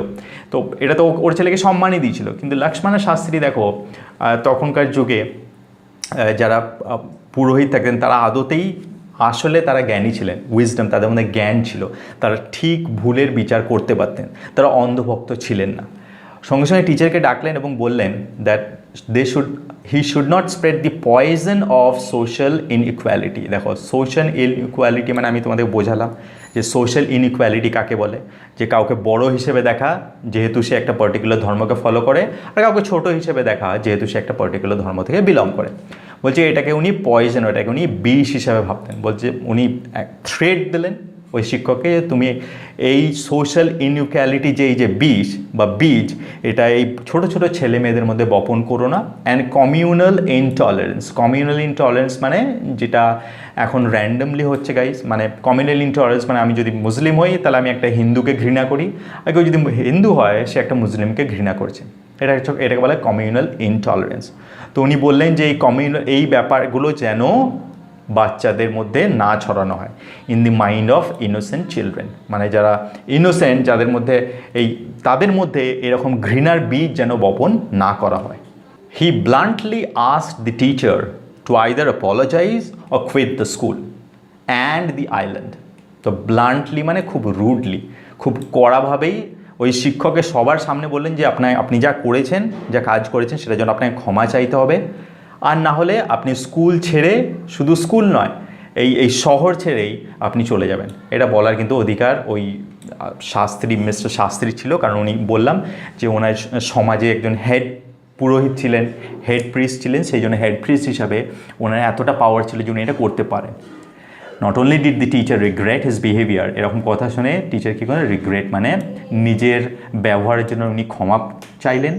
তো এটা তো ওর ছেলেকে সম্মানই দিয়েছিল। কিন্তু লক্ষ্মণ শাস্ত্রী দেখো তখনকার যুগে যারা পুরোহিত থাকতেন তারা আদতেই আসলে তারা জ্ঞানী ছিলেন, উইজডম তাদের মধ্যে জ্ঞান ছিল, তারা ঠিক ভুলের বিচার করতে পারতেন, তারা অন্ধভক্ত ছিলেন না। সঙ্গে সঙ্গে টিচারকে ডাকলেন এবং বললেন that he should not spread the poison of social inequality. দেখো সোশ্যাল ইনইকুয়ালিটি মানে আমি তোমাদের বোঝালাম যে সোশ্যাল ইনইকুয়ালিটি কাকে বলে, যে কাউকে বড় হিসেবে দেখা যেহেতু সে একটা পার্টিকুলার ধর্মকে ফলো করে, আর কাউকে ছোট হিসেবে দেখা যেহেতু সে একটা পার্টিকুলার ধর্ম থেকে বিলং করে। বলছে এটাকে উনি পয়জন, এটাকে উনি বিষ হিসাবে ভাবতেন। বলছে উনি থ্রেট দিলেন ওই শিক্ষককে, তুমি এই সোশ্যাল ইনইকুয়ালিটি যে এই যে বিষ বা বীজ, এটা এই ছোটো ছোটো ছেলে মেয়েদের মধ্যে বপন করো না। অ্যান্ড কমিউনাল ইনটলারেন্স মানে যেটা এখন র্যান্ডমলি হচ্ছে গাইস, মানে কমিউনাল ইনটলারেন্স মানে আমি যদি মুসলিম হই তাহলে আমি একটা হিন্দুকে ঘৃণা করি, আর কেউ যদি হিন্দু হয় সে একটা মুসলিমকে ঘৃণা করছে, এটাকে বলে কমিউনাল ইনটলারেন্স। তো উনি বললেন যে এই ব্যাপারগুলো যেন বাচ্চাদের মধ্যে না ছড়ানো হয়, in the mind of innocent children, মানে যারা ইনোসেন্ট যাদের মধ্যে তাদের মধ্যে এরকম ঘৃণার বীজ যেন বপন না করা হয়। He bluntly asked the teacher to either apologise or quit the school and the island. তো ব্লান্টলি মানে খুব রুডলি, খুব কড়াভাবেই ওই শিক্ষকের সবার সামনে বললেন যে আপনি যা করেছেন, যা কাজ করেছেন সেটার জন্য আপনাকে ক্ষমা চাইতে হবে, আর না হলে আপনি স্কুল ছেড়ে, শুধু স্কুল নয় এই শহর ছেড়েই আপনি চলে যাবেন। এটা বলার কিন্তু অধিকার ওই মিস্টার শাস্ত্রী ছিল, কারণ উনি বললাম যে ওনার সমাজে একজন হেড পুরোহিত ছিলেন, হেড প্রিস্ট ছিলেন, সেই জন্য হেড প্রিস্ট হিসাবে ওনার এতটা পাওয়ার ছিল যে উনি এটা করতে পারেন। Not only did the teacher regret his behaviour, এরকম কথা শুনে টিচার কী করেন, রিগ্রেট মানে নিজের ব্যবহারের জন্য উনি ক্ষমা চাইলেন।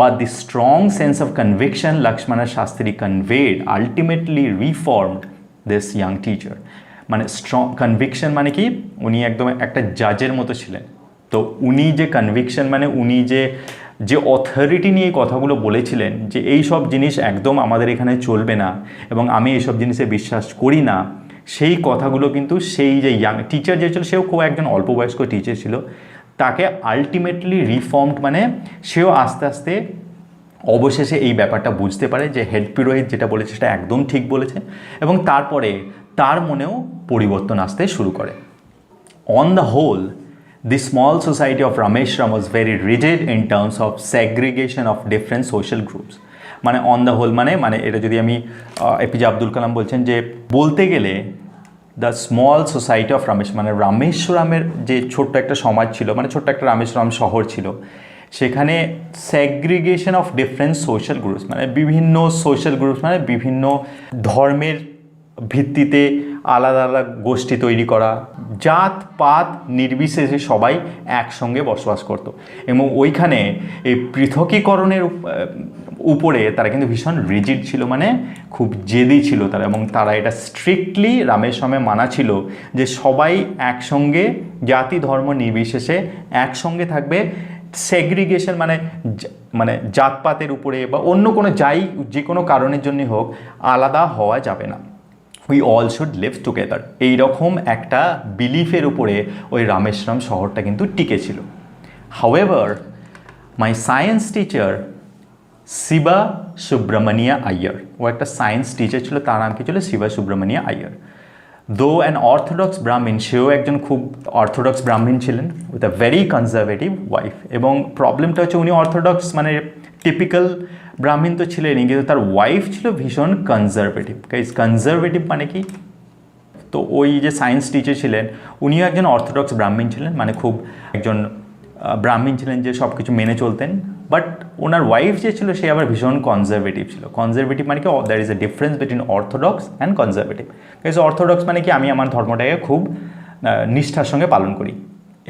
But the strong sense of conviction Lakshmana Shastri conveyed ultimately reformed this young teacher. মানে স্ট্রং কনভিকশন মানে কি, উনি একদম একটা জাজের মতো ছিলেন। তো উনি যে কনভিকশন মানে উনি যে অথরিটি নিয়ে কথাগুলো বলেছিলেন যে এই সব জিনিস একদম আমাদের এখানে চলবে না এবং আমি এইসব জিনিসে বিশ্বাস করি না, সেই কথাগুলো কিন্তু সেই যে ইয়াং টিচার যে ছিল, সেও খুব একজন অল্প বয়স্ক টিচার ছিল, তাকে আলটিমেটলি রিফর্মড মানে সেও আস্তে আস্তে অবশেষে এই ব্যাপারটা বুঝতে পারে যে হেড পুরোহিত যেটা বলেছে সেটা একদম ঠিক বলেছে, এবং তারপরে তার মনেও পরিবর্তন আসতে শুরু করে। On the whole the small society of Rameswaram was very rigid in terms of segregation of different social groups. মানে অন দ্য হোল মানে এটা যদি আমি এপিজে আব্দুল কালাম বলছেন যে বলতে গেলে the small society of Rameswaram, মানে রামেশ্বরমের যে ছোট্ট একটা সমাজ ছিল, মানে ছোট্ট একটা রামেশ্বরম শহর ছিল, সেখানে segregation of different social groups, মানে বিভিন্ন সোশ্যাল গ্রুপস মানে বিভিন্ন ধর্মের ভিত্তিতে আলাদা আলাদা গোষ্ঠী তৈরি করা, জাত পাত নির্বিশেষে সবাই একসঙ্গে বসবাস করত। এবং ওইখানে এই পৃথকীকরণের উপরে তারা কিন্তু ভীষণ রিজিড ছিল, মানে খুব জেদি ছিল তারা, এবং তারা এটা স্ট্রিক্টলি রামেশ্বরমে মানা ছিল যে সবাই একসঙ্গে জাতি ধর্ম নির্বিশেষে একসঙ্গে থাকবে। সেগ্রিগেশন মানে মানে জাতপাতের উপরে বা অন্য কোনো যে কোনো কারণের জন্য হোক আলাদা হওয়া যাবে না, we all should live together, এইরকম একটা বিলিফের উপরে ওই রামেশ্বরম শহরটা কিন্তু টিকে ছিল। হাউএভার মাই সায়েন্স টিচার শিবা সুব্রমণিয়া আইয়ার, ও একটা সায়েন্স টিচার ছিল, তার নাম কি ছিল শিবা সুব্রমণিয়া আইয়ার। দো অ্যান অর্থোডক্স ব্রাহ্মণ, সেও একজন খুব অর্থোডক্স ব্রাহ্মণ ছিলেন with a very conservative wife. এবং প্রবলেমটা হচ্ছে উনি অর্থোডক্স মানে টিপিক্যাল ব্রাহ্মণ তো ছিলেনই, কিন্তু তার ওয়াইফ ছিল ভীষণ কনজারভেটিভ। কনজারভেটিভ মানে কি, তো ওই যে সায়েন্স টিচার ছিলেন উনিও একজন অর্থোডক্স ব্রাহ্মণ ছিলেন, মানে খুব একজন ব্রাহ্মণ ছিলেন যে সব কিছু মেনে চলতেন। বাট ওনার ওয়াইফ যে ছিল সে আবার ভীষণ কনজারভেটিভ ছিল। কনজারভেটিভ মানে কি, there is a difference between orthodox and conservative. Because orthodox মানে কি, আমি আমার ধর্মটাকে খুব নিষ্ঠার সঙ্গে পালন করি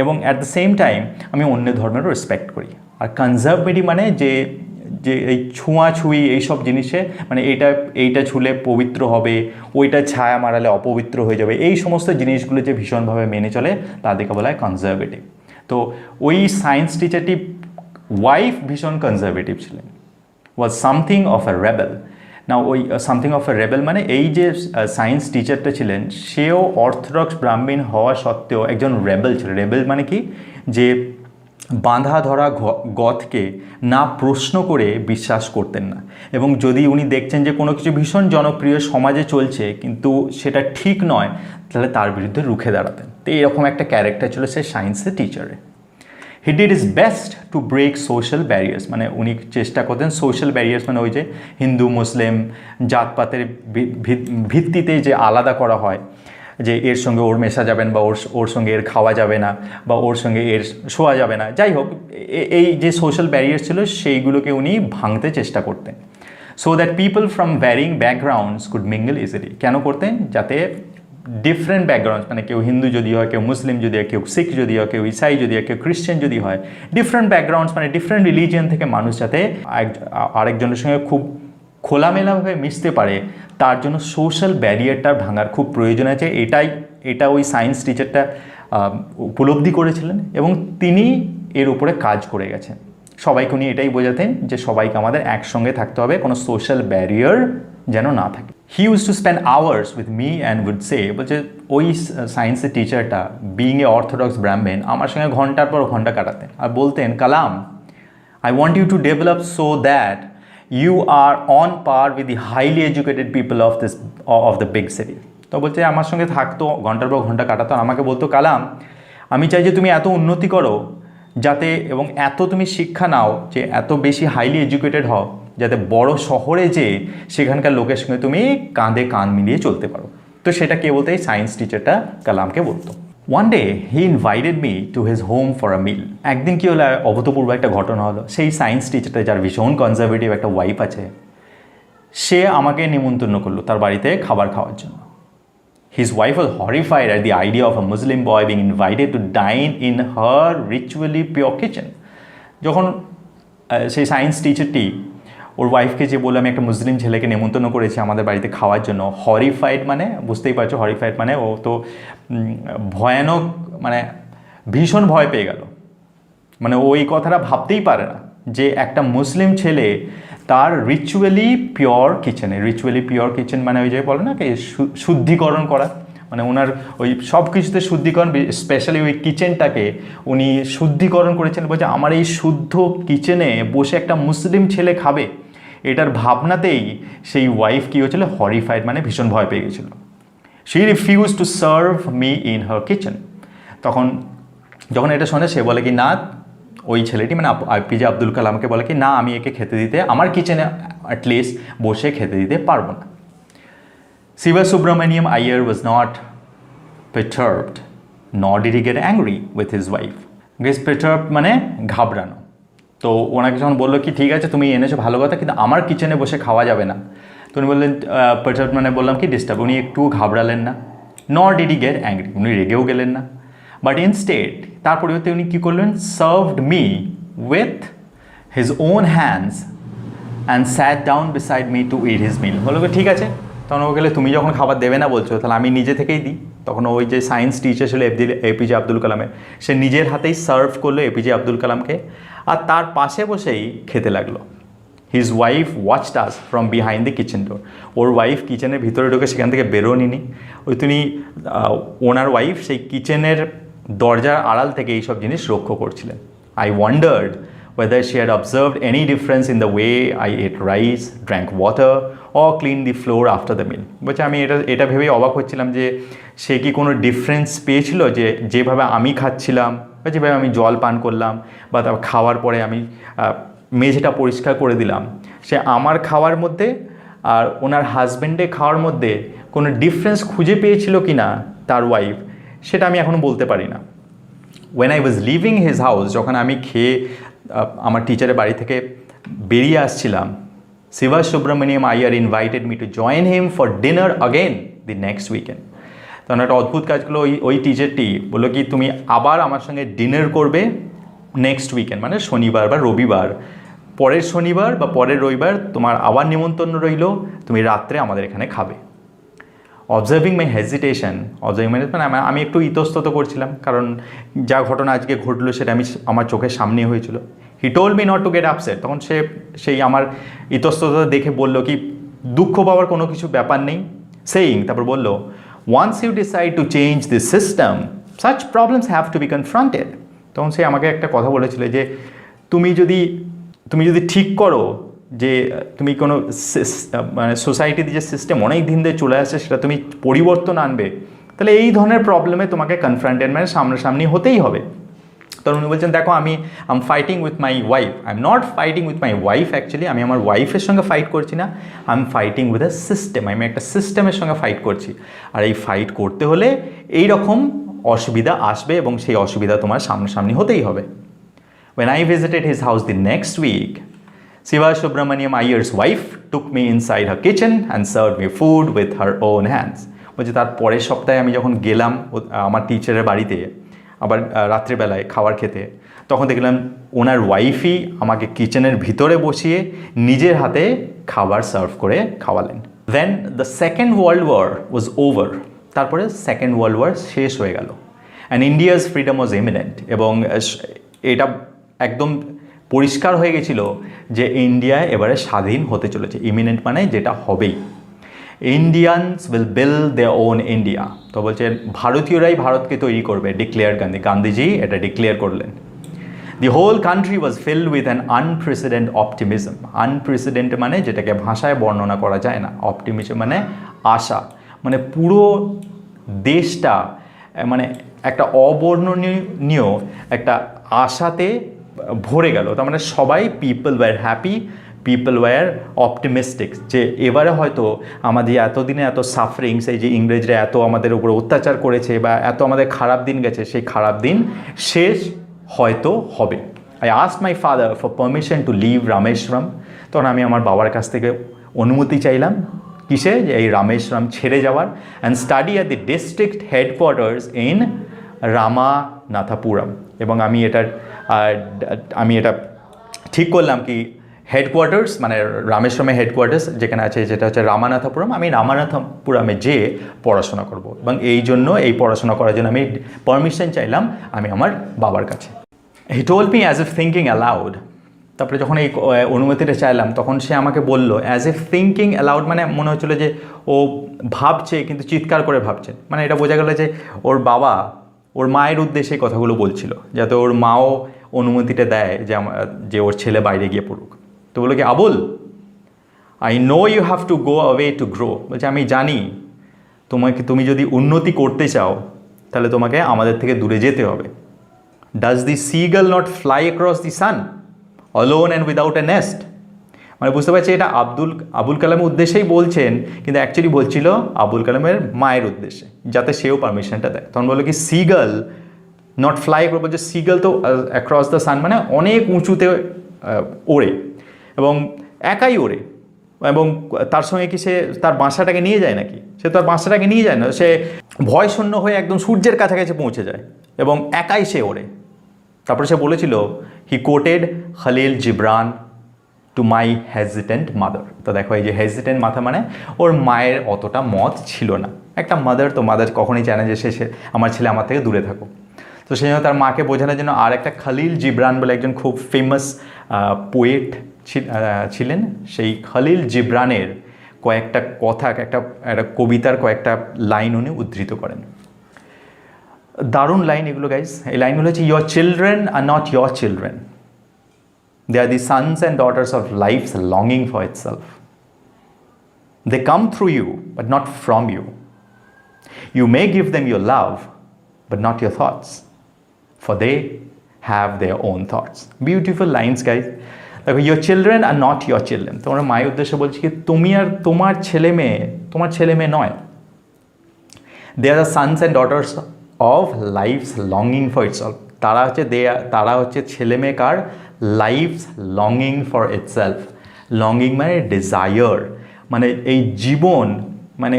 এবং অ্যাট দ্য সেম টাইম আমি অন্য ধর্মেরও রেসপেক্ট করি। আর কনজারভেটিভ মানে যে এই ছোঁয়াছুঁয়ি এইসব জিনিসে, মানে এইটা ছুলে পবিত্র হবে, ওইটা ছায়া মারালে অপবিত্র হয়ে যাবে, এই সমস্ত জিনিসগুলো যে ভীষণভাবে মেনে চলে তাদেরকে বলা হয় কনজারভেটিভ। তো ওই সায়েন্স টিচারটি ওয়াইফ ভীষণ কনজারভেটিভ ছিলেন, was something of a rebel. না ওই সামথিং অফ আ রেবেল মানে এই যে সায়েন্স টিচারটা ছিলেন সেও অর্থোডক্স ব্রাহ্মণ হওয়া সত্ত্বেও একজন রেবেল ছিল। রেবেল মানে কি, যে বাঁধা ধরা গথকে না প্রশ্ন করে বিশ্বাস করতেন না, এবং যদি উনি দেখছেন যে কোনো কিছু ভীষণ জনপ্রিয় সমাজে চলছে কিন্তু সেটা ঠিক নয়, তাহলে তার বিরুদ্ধে রুখে দাঁড়াতেন। তো এইরকম একটা ক্যারেক্টার ছিল সে সায়েন্সের টিচারে। He did his best to break social barriers, মানে উনি চেষ্টা করতেন সোশ্যাল ব্যারিয়ার্স মানে ওই যে হিন্দু মুসলিম জাতপাতের ভিত্তিতে যে আলাদা করা হয়, যে এর সঙ্গে ওর মেশা যাবেন বা ওর সঙ্গে এর খাওয়া যাবে না বা ওর সঙ্গে এর শোয়া যাবে না, যাই হোক এই যে সোশ্যাল ব্যারিয়ার ছিল সেইগুলোকে উনি ভাঙতে চেষ্টা করতেন। So that people from varying backgrounds could mingle easily. কেন করতেন? যাতে ডিফারেন্ট ব্যাকগ্রাউন্ডস, মানে কেউ হিন্দু যদি হয়, কেউ মুসলিম যদি হয়, কেউ শিখ যদি হয়, কেউ ইসাই যদি হয়, কেউ খ্রিশ্চান যদি হয়, ডিফারেন্ট ব্যাকগ্রাউন্ডস মানে ডিফারেন্ট রিলিজিয়ন থেকে মানুষ যাতে আরেকজনের সঙ্গে খুব খোলামেলাভাবে মিশতে পারে, তার জন্য সোশ্যাল ব্যারিয়ারটার ভাঙার খুব প্রয়োজন আছে। এটা ওই সায়েন্স টিচারটা উপলব্ধি করেছিলেন এবং তিনি এর উপরে কাজ করে গেছেন। সবাইকে উনি এটাই বোঝাতেন যে সবাইকে আমাদের একসঙ্গে থাকতে হবে, কোনো সোশ্যাল ব্যারিয়ার যেন না থাকে। He use to spend hours with me and would say, বলছে ওই সায়েন্সের টিচারটা বিইং এ অর্থোডক্স ব্রাহ্মণ আমার সঙ্গে ঘন্টার পর ঘন্টা কাটাতেন আর বলতেন, Kalam, I want you to develop so that you are on par with the highly educated people of the big city. তো বলছে আমার সঙ্গে থাকতো ঘন্টার পর ঘন্টা কাটাতো, আমাকে বলতো, কালাম, আমি চাই যে তুমি এত উন্নতি করো যাতে, এবং এত তুমি শিক্ষা নাও যে এত বেশি হাইলি এডুকেটেড হও যাতে বড় শহরে যে সেখানকার লোকের সঙ্গে তুমি কাঁধে কাঁধ মিলিয়ে চলতে পারো। তো সেটা কে বলতে? এই সায়েন্স টিচারটা কালামকে বলতো। One day he invited me to his home for a meal. একদিন কী হলো, অভূতপূর্ব একটা ঘটনা হলো। সেই সায়েন্স টিচারটা, যার ভীষণ কনজারভেটিভ একটা ওয়াইফ আছে, সে আমাকে নিমন্ত্রণ করলো তার বাড়িতে খাবার খাওয়ার জন্য। His wife was horrified at the idea of a Muslim boy being invited to dine in her ritually pure kitchen. যখন সেই সায়েন্স টিচারটি ওর ওয়াইফকে যে বললো আমি একটা মুসলিম ছেলেকে নেমন্তন্ন করেছি আমাদের বাড়িতে খাওয়ার জন্য, হরিফাইড মানে বুঝতেই পারছো, হরিফাইড মানে ও তো ভয়ানক, মানে ভীষণ ভয় পেয়ে গেল। মানে ওই কথাটা ভাবতেই পারে না যে একটা মুসলিম ছেলে তার রিচুয়ালি পিওর কিচেন মানে ওই যে বলে না কি শুদ্ধিকরণ করা, মানে ওনার ওই সব কিছুতে শুদ্ধিকরণ, স্পেশালি ওই কিচেনটাকে উনি শুদ্ধিকরণ করেছেন। বলছে আমার এই শুদ্ধ কিচেনে বসে একটা মুসলিম ছেলে খাবে, এটার ভাবনাতেই সেই ওয়াইফ কী হয়েছিল, হরিফাইড মানে ভীষণ ভয় পেয়ে গেছিলো। She refuse to serve me in her kitchen. যখন এটা শোনে সে বলে কি না, ওই ছেলেটি মানে A.P.J আব্দুল কালামকে বলে কি না, আমি একে খেতে দিতে, আমার কিচেনে অ্যাটলিস্ট বসে খেতে দিতে পারবো না। Siva Subramaniam Iyer was not perturbed, nor did he get angry with his wife. Because perturbed মানে ঘাবড়ানো, তো ওনাকে যখন বললো কি ঠিক আছে তুমি এনেছো ভালো কথা, কিন্তু আমার কিচেনে বসে খাওয়া যাবে না। তো উনি বললেন পারচার্ট, মানে বললাম কি ডিস্টার্ব। উনি একটু ঘাবড়ালেন না, নর ডিড হি গেট অ্যাংরি, উনি রেগেও গেলেন না। বাট ইনস্টেড তার পরিবর্তে উনি কী করলেন, served me with his own hands and sat down beside me to eat his meal. বললো ঠিক আছে। তখন ও গেলে তুমি যখন খাবার দেবে না বলছো, তাহলে আমি নিজে থেকেই দিই। তখন ওই যে সায়েন্স টিচার ছিল এপিজে আব্দুল কালামের, সে নিজের হাতেই সার্ভ করলো এপিজে আব্দুল কালামকে, আর তার পাশে বসেই খেতে লাগলো। His wife watched us from behind the kitchen door. Or wife কিচেনের ভিতরে ঢুকে সেখান থেকে বেরোনি। ওই তিনি ওনার ওয়াইফ সেই কিচেনের দরজার আড়াল থেকে এইসব জিনিস লক্ষ্য করছিলেন। I wandered whether she had observed any difference in the way I ate rice, drank water or cleaned the floor after the meal. বলছে আমি এটা ভেবেই অবাক হচ্ছিলাম যে সে কি কোনো ডিফারেন্স পেয়েছিল, যে যেভাবে আমি খাচ্ছিলাম বা যেভাবে আমি জল পান করলাম বা তারপর খাওয়ার পরে আমি মেঝেটা পরিষ্কার করে দিলাম, সে আমার খাওয়ার মধ্যে আর ওনার হাজব্যান্ডের খাওয়ার মধ্যে কোনো ডিফারেন্স খুঁজে পেয়েছিল কি না তার ওয়াইফ, সেটা আমি এখনও বলতে পারি না। when I was leaving his house, যখন আমি খেয়ে আমার টিচারের বাড়ি থেকে বেরিয়ে আসছিলাম, Shiva Subramaniam Iyer invited me to join him for dinner again the next weekend. তখন একটা অদ্ভুত কাজ করলো, ওই টিচারটি বললো কি তুমি আবার আমার সঙ্গে ডিনার করবে নেক্সট উইকেন্ড, মানে শনিবার বা রবিবার, পরের শনিবার বা পরের রবিবার তোমার আবার নিমন্ত্রণ রইল, তুমি রাত্রে আমাদের এখানে খাবে। অবজার্ভিং মাই হেজিটেশন, মানে আমি একটু ইতস্তত করছিলাম, কারণ যা ঘটনা আজকে ঘটলো সেটা আমার চোখের সামনে হয়েছিল। He told me not to get upset. তখন সেই আমার ইতস্ততা দেখে বললো কি দুঃখ পাওয়ার কোনো কিছু ব্যাপার নেই। সেইং, তারপর বললো once you decide to change this system such problems have to be confronted. তখন সে আমাকে একটা কথা বলেছিল যে তুমি যদি ঠিক করো যে তুমি কোনো মানে সোসাইটিতে যে সিস্টেম অনেক দিন ধরে চলে আসছে সেটা তুমি পরিবর্তন আনবে, তাহলে এই ধরনের প্রবলেমে তোমাকে কনফ্রন্টেড, মানে সামনাসামনি হতেই হবে। তখন উনি বলছেন দেখো I am fighting with my wife, I am not fighting with my wife, actually আমি আমার ওয়াইফের সঙ্গে ফাইট করছি না, I am fighting with a system, আমি একটা সিস্টেমের সঙ্গে ফাইট করছি। আর এই ফাইট করতে হলে এই রকম অসুবিধা আসবে এবং সেই অসুবিধা তোমার সামনাসামনি হতেই হবে। When I visited his house the next week, Siva Subramaniam Iyer's wife took me inside her kitchen and served me food with her own hands. বলছে তার পরের সপ্তাহে আমি যখন গেলাম আমার টিচারের বাড়িতে আবার রাত্রিবেলায় খাবার খেতে, তখন দেখলাম ওনার ওয়াইফই আমাকে কিচেনের ভিতরে বসিয়ে নিজের হাতে খাবার সার্ভ করে খাওয়ালেন। Then the second world war was over. তারপরে সেকেন্ড ওয়ার্ল্ড ওয়ার শেষ হয়ে গেল and India's freedom was imminent, এবং এটা একদম পরিষ্কার হয়ে গেছিল যে ইন্ডিয়া এবারে স্বাধীন হতে চলেছে। ইমিনেন্ট মানে যেটা হবেই। Indians will build their own India. তো বলছে ভারতীয়রাই ভারতকে তৈরি করবে, ডিক্লেয়ার গান্ধীজি এটা ডিক্লেয়ার করলেন। The whole country was filled with an unprecedented optimism. Unprecedented মানে যেটাকে ভাষায় বর্ণনা করা যায় না, অপটিমিজম মানে আশা, মানে পুরো দেশটা মানে একটা অবর্ণনীয় একটা আশাতে ভরে গেল। তার মানে সবাই people were happy, people were optimistic, যে এবারে হয়তো আমাদের এতদিনে এত সাফারিংস, এই যে ইংরেজরা এত আমাদের উপর অত্যাচার করেছে বা এত আমাদের খারাপ দিন গেছে, সেই খারাপ দিন শেষ হয়তো হবে। I asked my father for permission to leave Rameswaram. তখন আমি আমার বাবার কাছ থেকে অনুমতি চাইলাম, কিসে, যে এই রামেশ্বরম ছেড়ে যাওয়ার, and study at the district headquarters in Ramanathapuram. এবং আমি এটা ঠিক করলাম কি হেডকোয়ার্টার্স মানে রামেশ্বরমের হেডকোয়ার্টার্স যেখানে আছে যেটা হচ্ছে রামানাথপুরম, আমি রামানাথপুরমে যেয়ে পড়াশোনা করব, এবং এই জন্য এই পড়াশোনা করার জন্য আমি পারমিশন চাইলাম আমি আমার বাবার কাছে। He told me as if thinking allowed. তারপরে যখন এই অনুমতিটা চাইলাম তখন সে আমাকে বলল অ্যাজ ইফ থিঙ্কিং অ্যালাউড, মানে মনে হচ্ছিলো যে ও ভাবছে কিন্তু চিৎকার করে ভাবছে। মানে এটা বোঝা গেল যে ওর বাবা ওর মায়ের উদ্দেশ্যে এই কথাগুলো বলছিল, যাতে ওর মাও অনুমতিটা দেয় যে ওর ছেলে বাইরে গিয়ে পড়ুক। তো বললো কি Abul, I know you have to go away to grow. বলছে আমি জানি তুমি যদি উন্নতি করতে চাও তাহলে তোমাকে আমাদের থেকে দূরে যেতে হবে। Does the seagull not fly across the sun alone and without a nest. মানে বুঝতে পারছি এটা আবুল কালামের উদ্দেশ্যেই বলছেন, কিন্তু অ্যাকচুয়ালি বলছিল আবুল কালামের মায়ের উদ্দেশ্যে, যাতে সেও পারমিশনটা দেয়। তখন বললো কি সিগাল নট ফ্লাই, বলছে সিগাল তো অ্যাক্রস দ্য সান মানে অনেক উঁচুতে ওড়ে এবং একাই ওড়ে, এবং তার সঙ্গে কি সে তার বাসাটাকে নিয়ে যায় নাকি? সে তার বাসাটাকে নিয়ে যায় না, সে ভয়শূন্য হয়ে একদম সূর্যের কাছাকাছি পৌঁছে যায় এবং একাই সে ওড়ে। তারপরে সে বলেছিল, he quoted Khalil Gibran to my hesitant mother. তো দেখো এই যে হেজিটেন্ট মাথা মানে ওর মায়ের অতটা মত ছিল না। একটা মাদার, তো মাদার কখনোই চায় না যে সে আমার ছেলে আমার থেকে দূরে থাকুক। তো সেই জন্য তার মাকে বোঝানোর জন্য আর একটা খালিল জিব্রান বলে একজন খুব ফেমাস পোয়েট ছিলেন, সেই খালিল জিব্রানের কয়েকটা কথা, একটা কবিতার কয়েকটা লাইন উনি উদ্ধৃত করেন। দারুণ লাইন এগুলো গাইজ। এই লাইনগুলো হচ্ছে, your children are not your children, they are the sons and daughters of life's longing for itself. They come through you, but not from you. You may give them your love, but not your thoughts, for they have their own thoughts. Beautiful lines, guys. দেখো, your children are not your children. তোমার মায়ের উদ্দেশ্যে বলছি কি, তুমি আর তোমার ছেলে মেয়ে নয়। They are the sons and daughters of life's longing for itself. তারা হচ্ছে ছেলে মেয়ে কার? Life's longing for itself. Longing মানে ডিজায়ার, মানে এই জীবন, মানে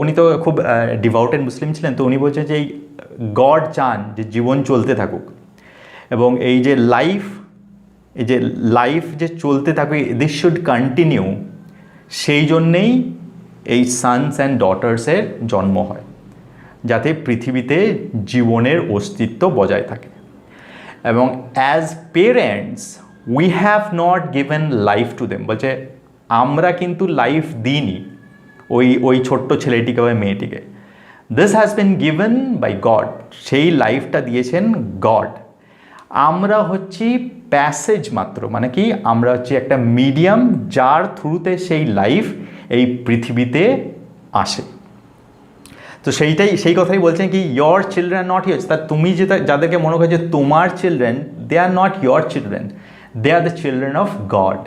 উনি তো খুব ডিভোটেড মুসলিম ছিলেন, তো উনি বলছেন যে এই গড চান যে জীবন চলতে থাকুক, এবং এই যে লাইফ যে চলতে থাকুক, দিস শুড কন্টিনিউ। সেই জন্যেই এই সানস অ্যান্ড ডটার্সের জন্ম হয়, যাতে পৃথিবীতে জীবনের অস্তিত্ব বজায় থাকে। এবং as parents we have not given life to them, বলছে আমরা কিন্তু লাইফ দিইনি ওই ছোট্ট ছেলেটিকে বা মেয়েটিকে। This has been given by God, সেই লাইফটা দিয়েছেন গড। আমরা হচ্ছি প্যাসেজ মাত্র, মানে কি আমরা হচ্ছি একটা মিডিয়াম যার থ্রুতে সেই লাইফ এই পৃথিবীতে আসে। তো সেই কথাই বলছেন কি, ইয়োর চিলড্রেন নট ইয়োর্স। তা তুমি যাদেরকে মনে করো যে তোমার children, they are not your children, they are the children of God.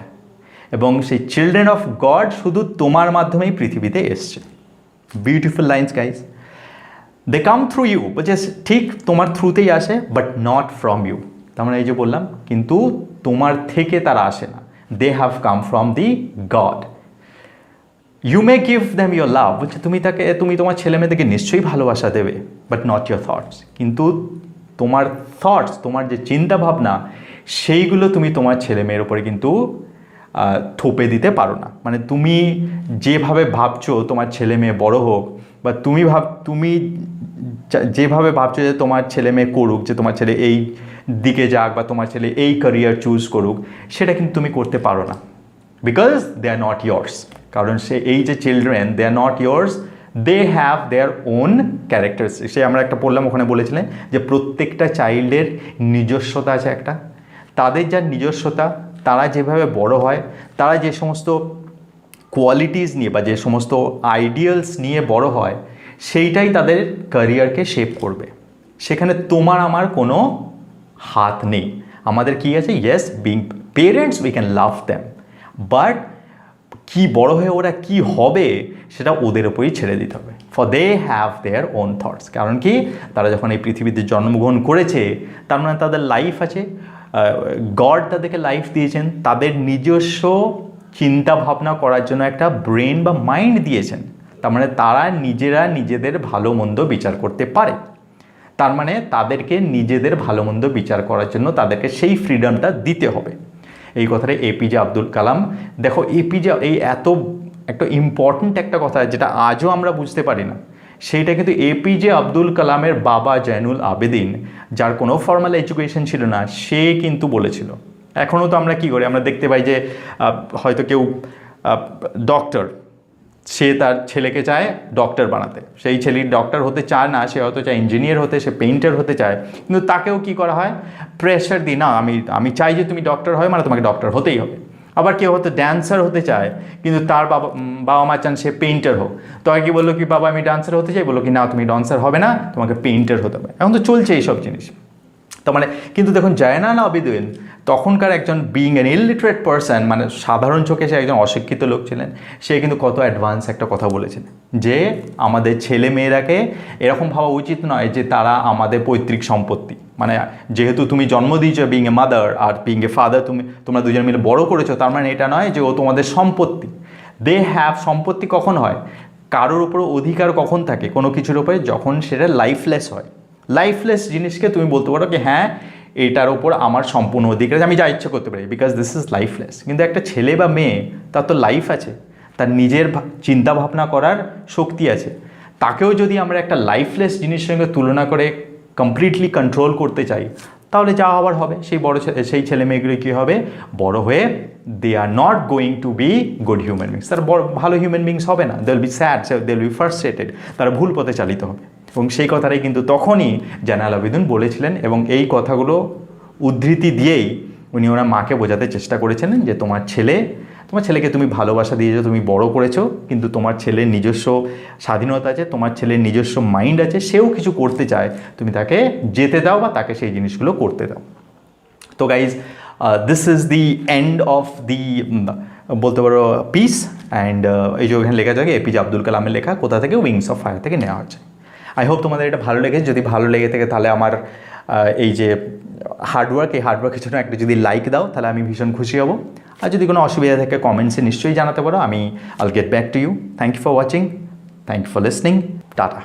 এবং সেই চিলড্রেন অফ গড শুধু তোমার মাধ্যমেই পৃথিবীতে এসছে। Beautiful lines guys. They come through you, বলছে ঠিক তোমার থ্রুতেই আসে, বাট নট ফ্রম ইউ। তার মানে এই যে বললাম, কিন্তু তোমার থেকে তারা আসে না। They have come from the God. You may give them your love, বলছে তুমি তোমার ছেলে মেয়েদেরকে নিশ্চয়ই ভালোবাসা দেবে, বাট নট ইয়োর থটস। কিন্তু তোমার থটস, তোমার যে চিন্তা ভাবনা, সেইগুলো তুমি তোমার ছেলে মেয়ের উপরে কিন্তু থোপে দিতে পারো না। মানে তুমি যেভাবে ভাবছো তোমার ছেলে মেয়ে বড় হোক, বা তুমি যেভাবে ভাবছো যে তোমার ছেলে মেয়ে করুক, যে তোমার ছেলে এই দিকে যাক বা তোমার ছেলে এই ক্যারিয়ার চুজ করুক, সেটা কিন্তু তুমি করতে পারো না, because they are not yours. কারণ এই যে children, they are not yours, they have their own characteristic. সে আমরা একটা পড়লাম, ওখানে বলেছিলেন যে প্রত্যেকটা চাইল্ডের নিজস্বতা আছে একটা। তাদের যার নিজস্বতা, তারা যেভাবে বড় হয়, তারা যে সমস্ত কোয়ালিটিস নিয়ে বা যে সমস্ত আইডিয়ালস নিয়ে বড় হয়, সেইটাই তাদের ক্যারিয়ারকে শেপ করবে। সেখানে তোমার আমার কোনো হাত নেই। আমাদের কি আছে? Yes, being parents we can love them, but কি বড় হয়ে ওরা কি হবে সেটা ওদের উপরেই ছেড়ে দিতে হবে। For they have their own thoughts. কারণ কি, তারা যখন এই পৃথিবীতে জন্মগ্রহণ করেছে, তার মানে তাদের লাইফ আছে, গড তাদেরকে লাইফ দিয়েছেন, তাদের নিজস্ব চিন্তা ভাবনা করার জন্য একটা ব্রেন বা মাইন্ড দিয়েছেন। তার মানে তারা নিজেরা নিজেদের ভালো মন্দ বিচার করতে পারে। তার মানে তাদেরকে নিজেদের ভালো মন্দ বিচার করার জন্য তাদেরকে সেই ফ্রিডমটা দিতে হবে। এই কথাটা এপিজে আব্দুল কালাম। দেখো, এপিজে এই এত একটা ইম্পর্ট্যান্ট একটা কথা যেটা আজও আমরা বুঝতে পারি না, সেইটা কিন্তু এপিজে আব্দুল কালামের বাবা জয়নুল আবেদিন, যার কোনো ফর্মাল এডুকেশন ছিল না, সে কিন্তু বলেছিল। এখনও তো আমরা কী করি, আমরা দেখতে পাই যে হয়তো কেউ ডক্টর, সে তার ছেলেকে চায় ডক্টর বানাতে, সেই ছেলে ডক্টর হতে চায় না, সে হয়তো চায় ইঞ্জিনিয়ার হতে, সে পেইন্টার হতে চায়, কিন্তু তাকেও কি করা হয়? প্রেশার দিই, না আমি চাই যে তুমি ডক্টর হয়, মানে তোমাকে ডক্টর হতেই হবে। আবার কেউ হয়তো ড্যান্সার হতে চায়, কিন্তু তার বাবা মা চান সে পেইন্টার হোক। তো কি বললো কি, বাবা আমি ডান্সার হতে চাই, বললো কি না তুমি ডান্সার হবে না, তোমাকে পেইন্টার হতে হবে। এখন তো চলছে এইসব জিনিস। তার মানে কিন্তু দেখুন, জয়নুল আবেদিন তখনকার একজন বিং অ্যান ইলিটারেট পারসন, মানে সাধারণ চোখে সে একজন অশিক্ষিত লোক ছিলেন, সে কিন্তু কত অ্যাডভান্স একটা কথা বলেছেন যে আমাদের ছেলে মেয়েরাকে এরকম ভাবা উচিত নয় যে তারা আমাদের পৈতৃক সম্পত্তি। মানে যেহেতু তুমি জন্ম দিয়েছো being a mother are being a father, তোমরা দুজন মিলে বড় করেছো, তার মানে এটা নয় যে ও তোমাদের সম্পত্তি। দে হ্যাভ, সম্পত্তি কখন হয়, কারোর উপর অধিকার কখন থাকে কোনো কিছুর উপরে, যখন সেটা লাইফলেস হয়। লাইফলেস জিনিসকে তুমি বলতে পারো কি হ্যাঁ এটার ওপর আমার সম্পূর্ণ অধিকার আছে, আমি যা ইচ্ছা করতে পারি, বিকজ দিস ইজ লাইফলেস। কিন্তু একটা ছেলে বা মেয়ে তার তো লাইফ আছে, তার নিজের চিন্তা ভাবনা করার শক্তি আছে। তাকেও যদি আমরা একটা লাইফলেস জিনিসের সঙ্গে তুলনা করে কমপ্লিটলি কন্ট্রোল করতে চাই, তাহলে যা হবার হবে সেই ছেলে মেয়েগুলো কী হবে, বড় হয়ে they are not going to be good human beings. তারা ভালো হিউম্যান বিংস হবে না, they will be sad, they will be frustrated, তারা ভুল পথে চালিত হবে। এবং সেই কথাটাই কিন্তু তখনই জানাল আবেদিন বলেছিলেন, এবং এই কথাগুলো উদ্ধৃতি দিয়েই উনি ওনার মাকে বোঝাতে চেষ্টা করেছিলেন যে তোমার ছেলেকে তুমি ভালোবাসা দিয়েছো, তুমি বড় করেছো, কিন্তু তোমার ছেলের নিজস্ব স্বাধীনতা আছে, তোমার ছেলের নিজস্ব মাইন্ড আছে, সেও কিছু করতে চায়, তুমি তাকে যেতে দাও বা তাকে সেই জিনিসগুলো করতে দাও। তো guys this is the end of the বলতে পারো পিস। অ্যান্ড এই যে ওখানে লেখা থাকে এপিজে আব্দুল কালামের লেখা, কোথা থেকে, উইংস অফ ফায়ার থেকে নেওয়া হচ্ছে। আই হোপ তোমাদের এটা ভালো লেগেছে। যদি ভালো লেগে থাকে তাহলে আমার এই যে এই হার্ডওয়ার্কের জন্য একটা যদি লাইক দাও তাহলে আমি ভীষণ খুশি হব। আর যদি কোনো অসুবিধা থাকে কমেন্টসে নিশ্চয়ই জানাতে পারো, I'll get back to you. Thank you for watching, thank you for listening, tata.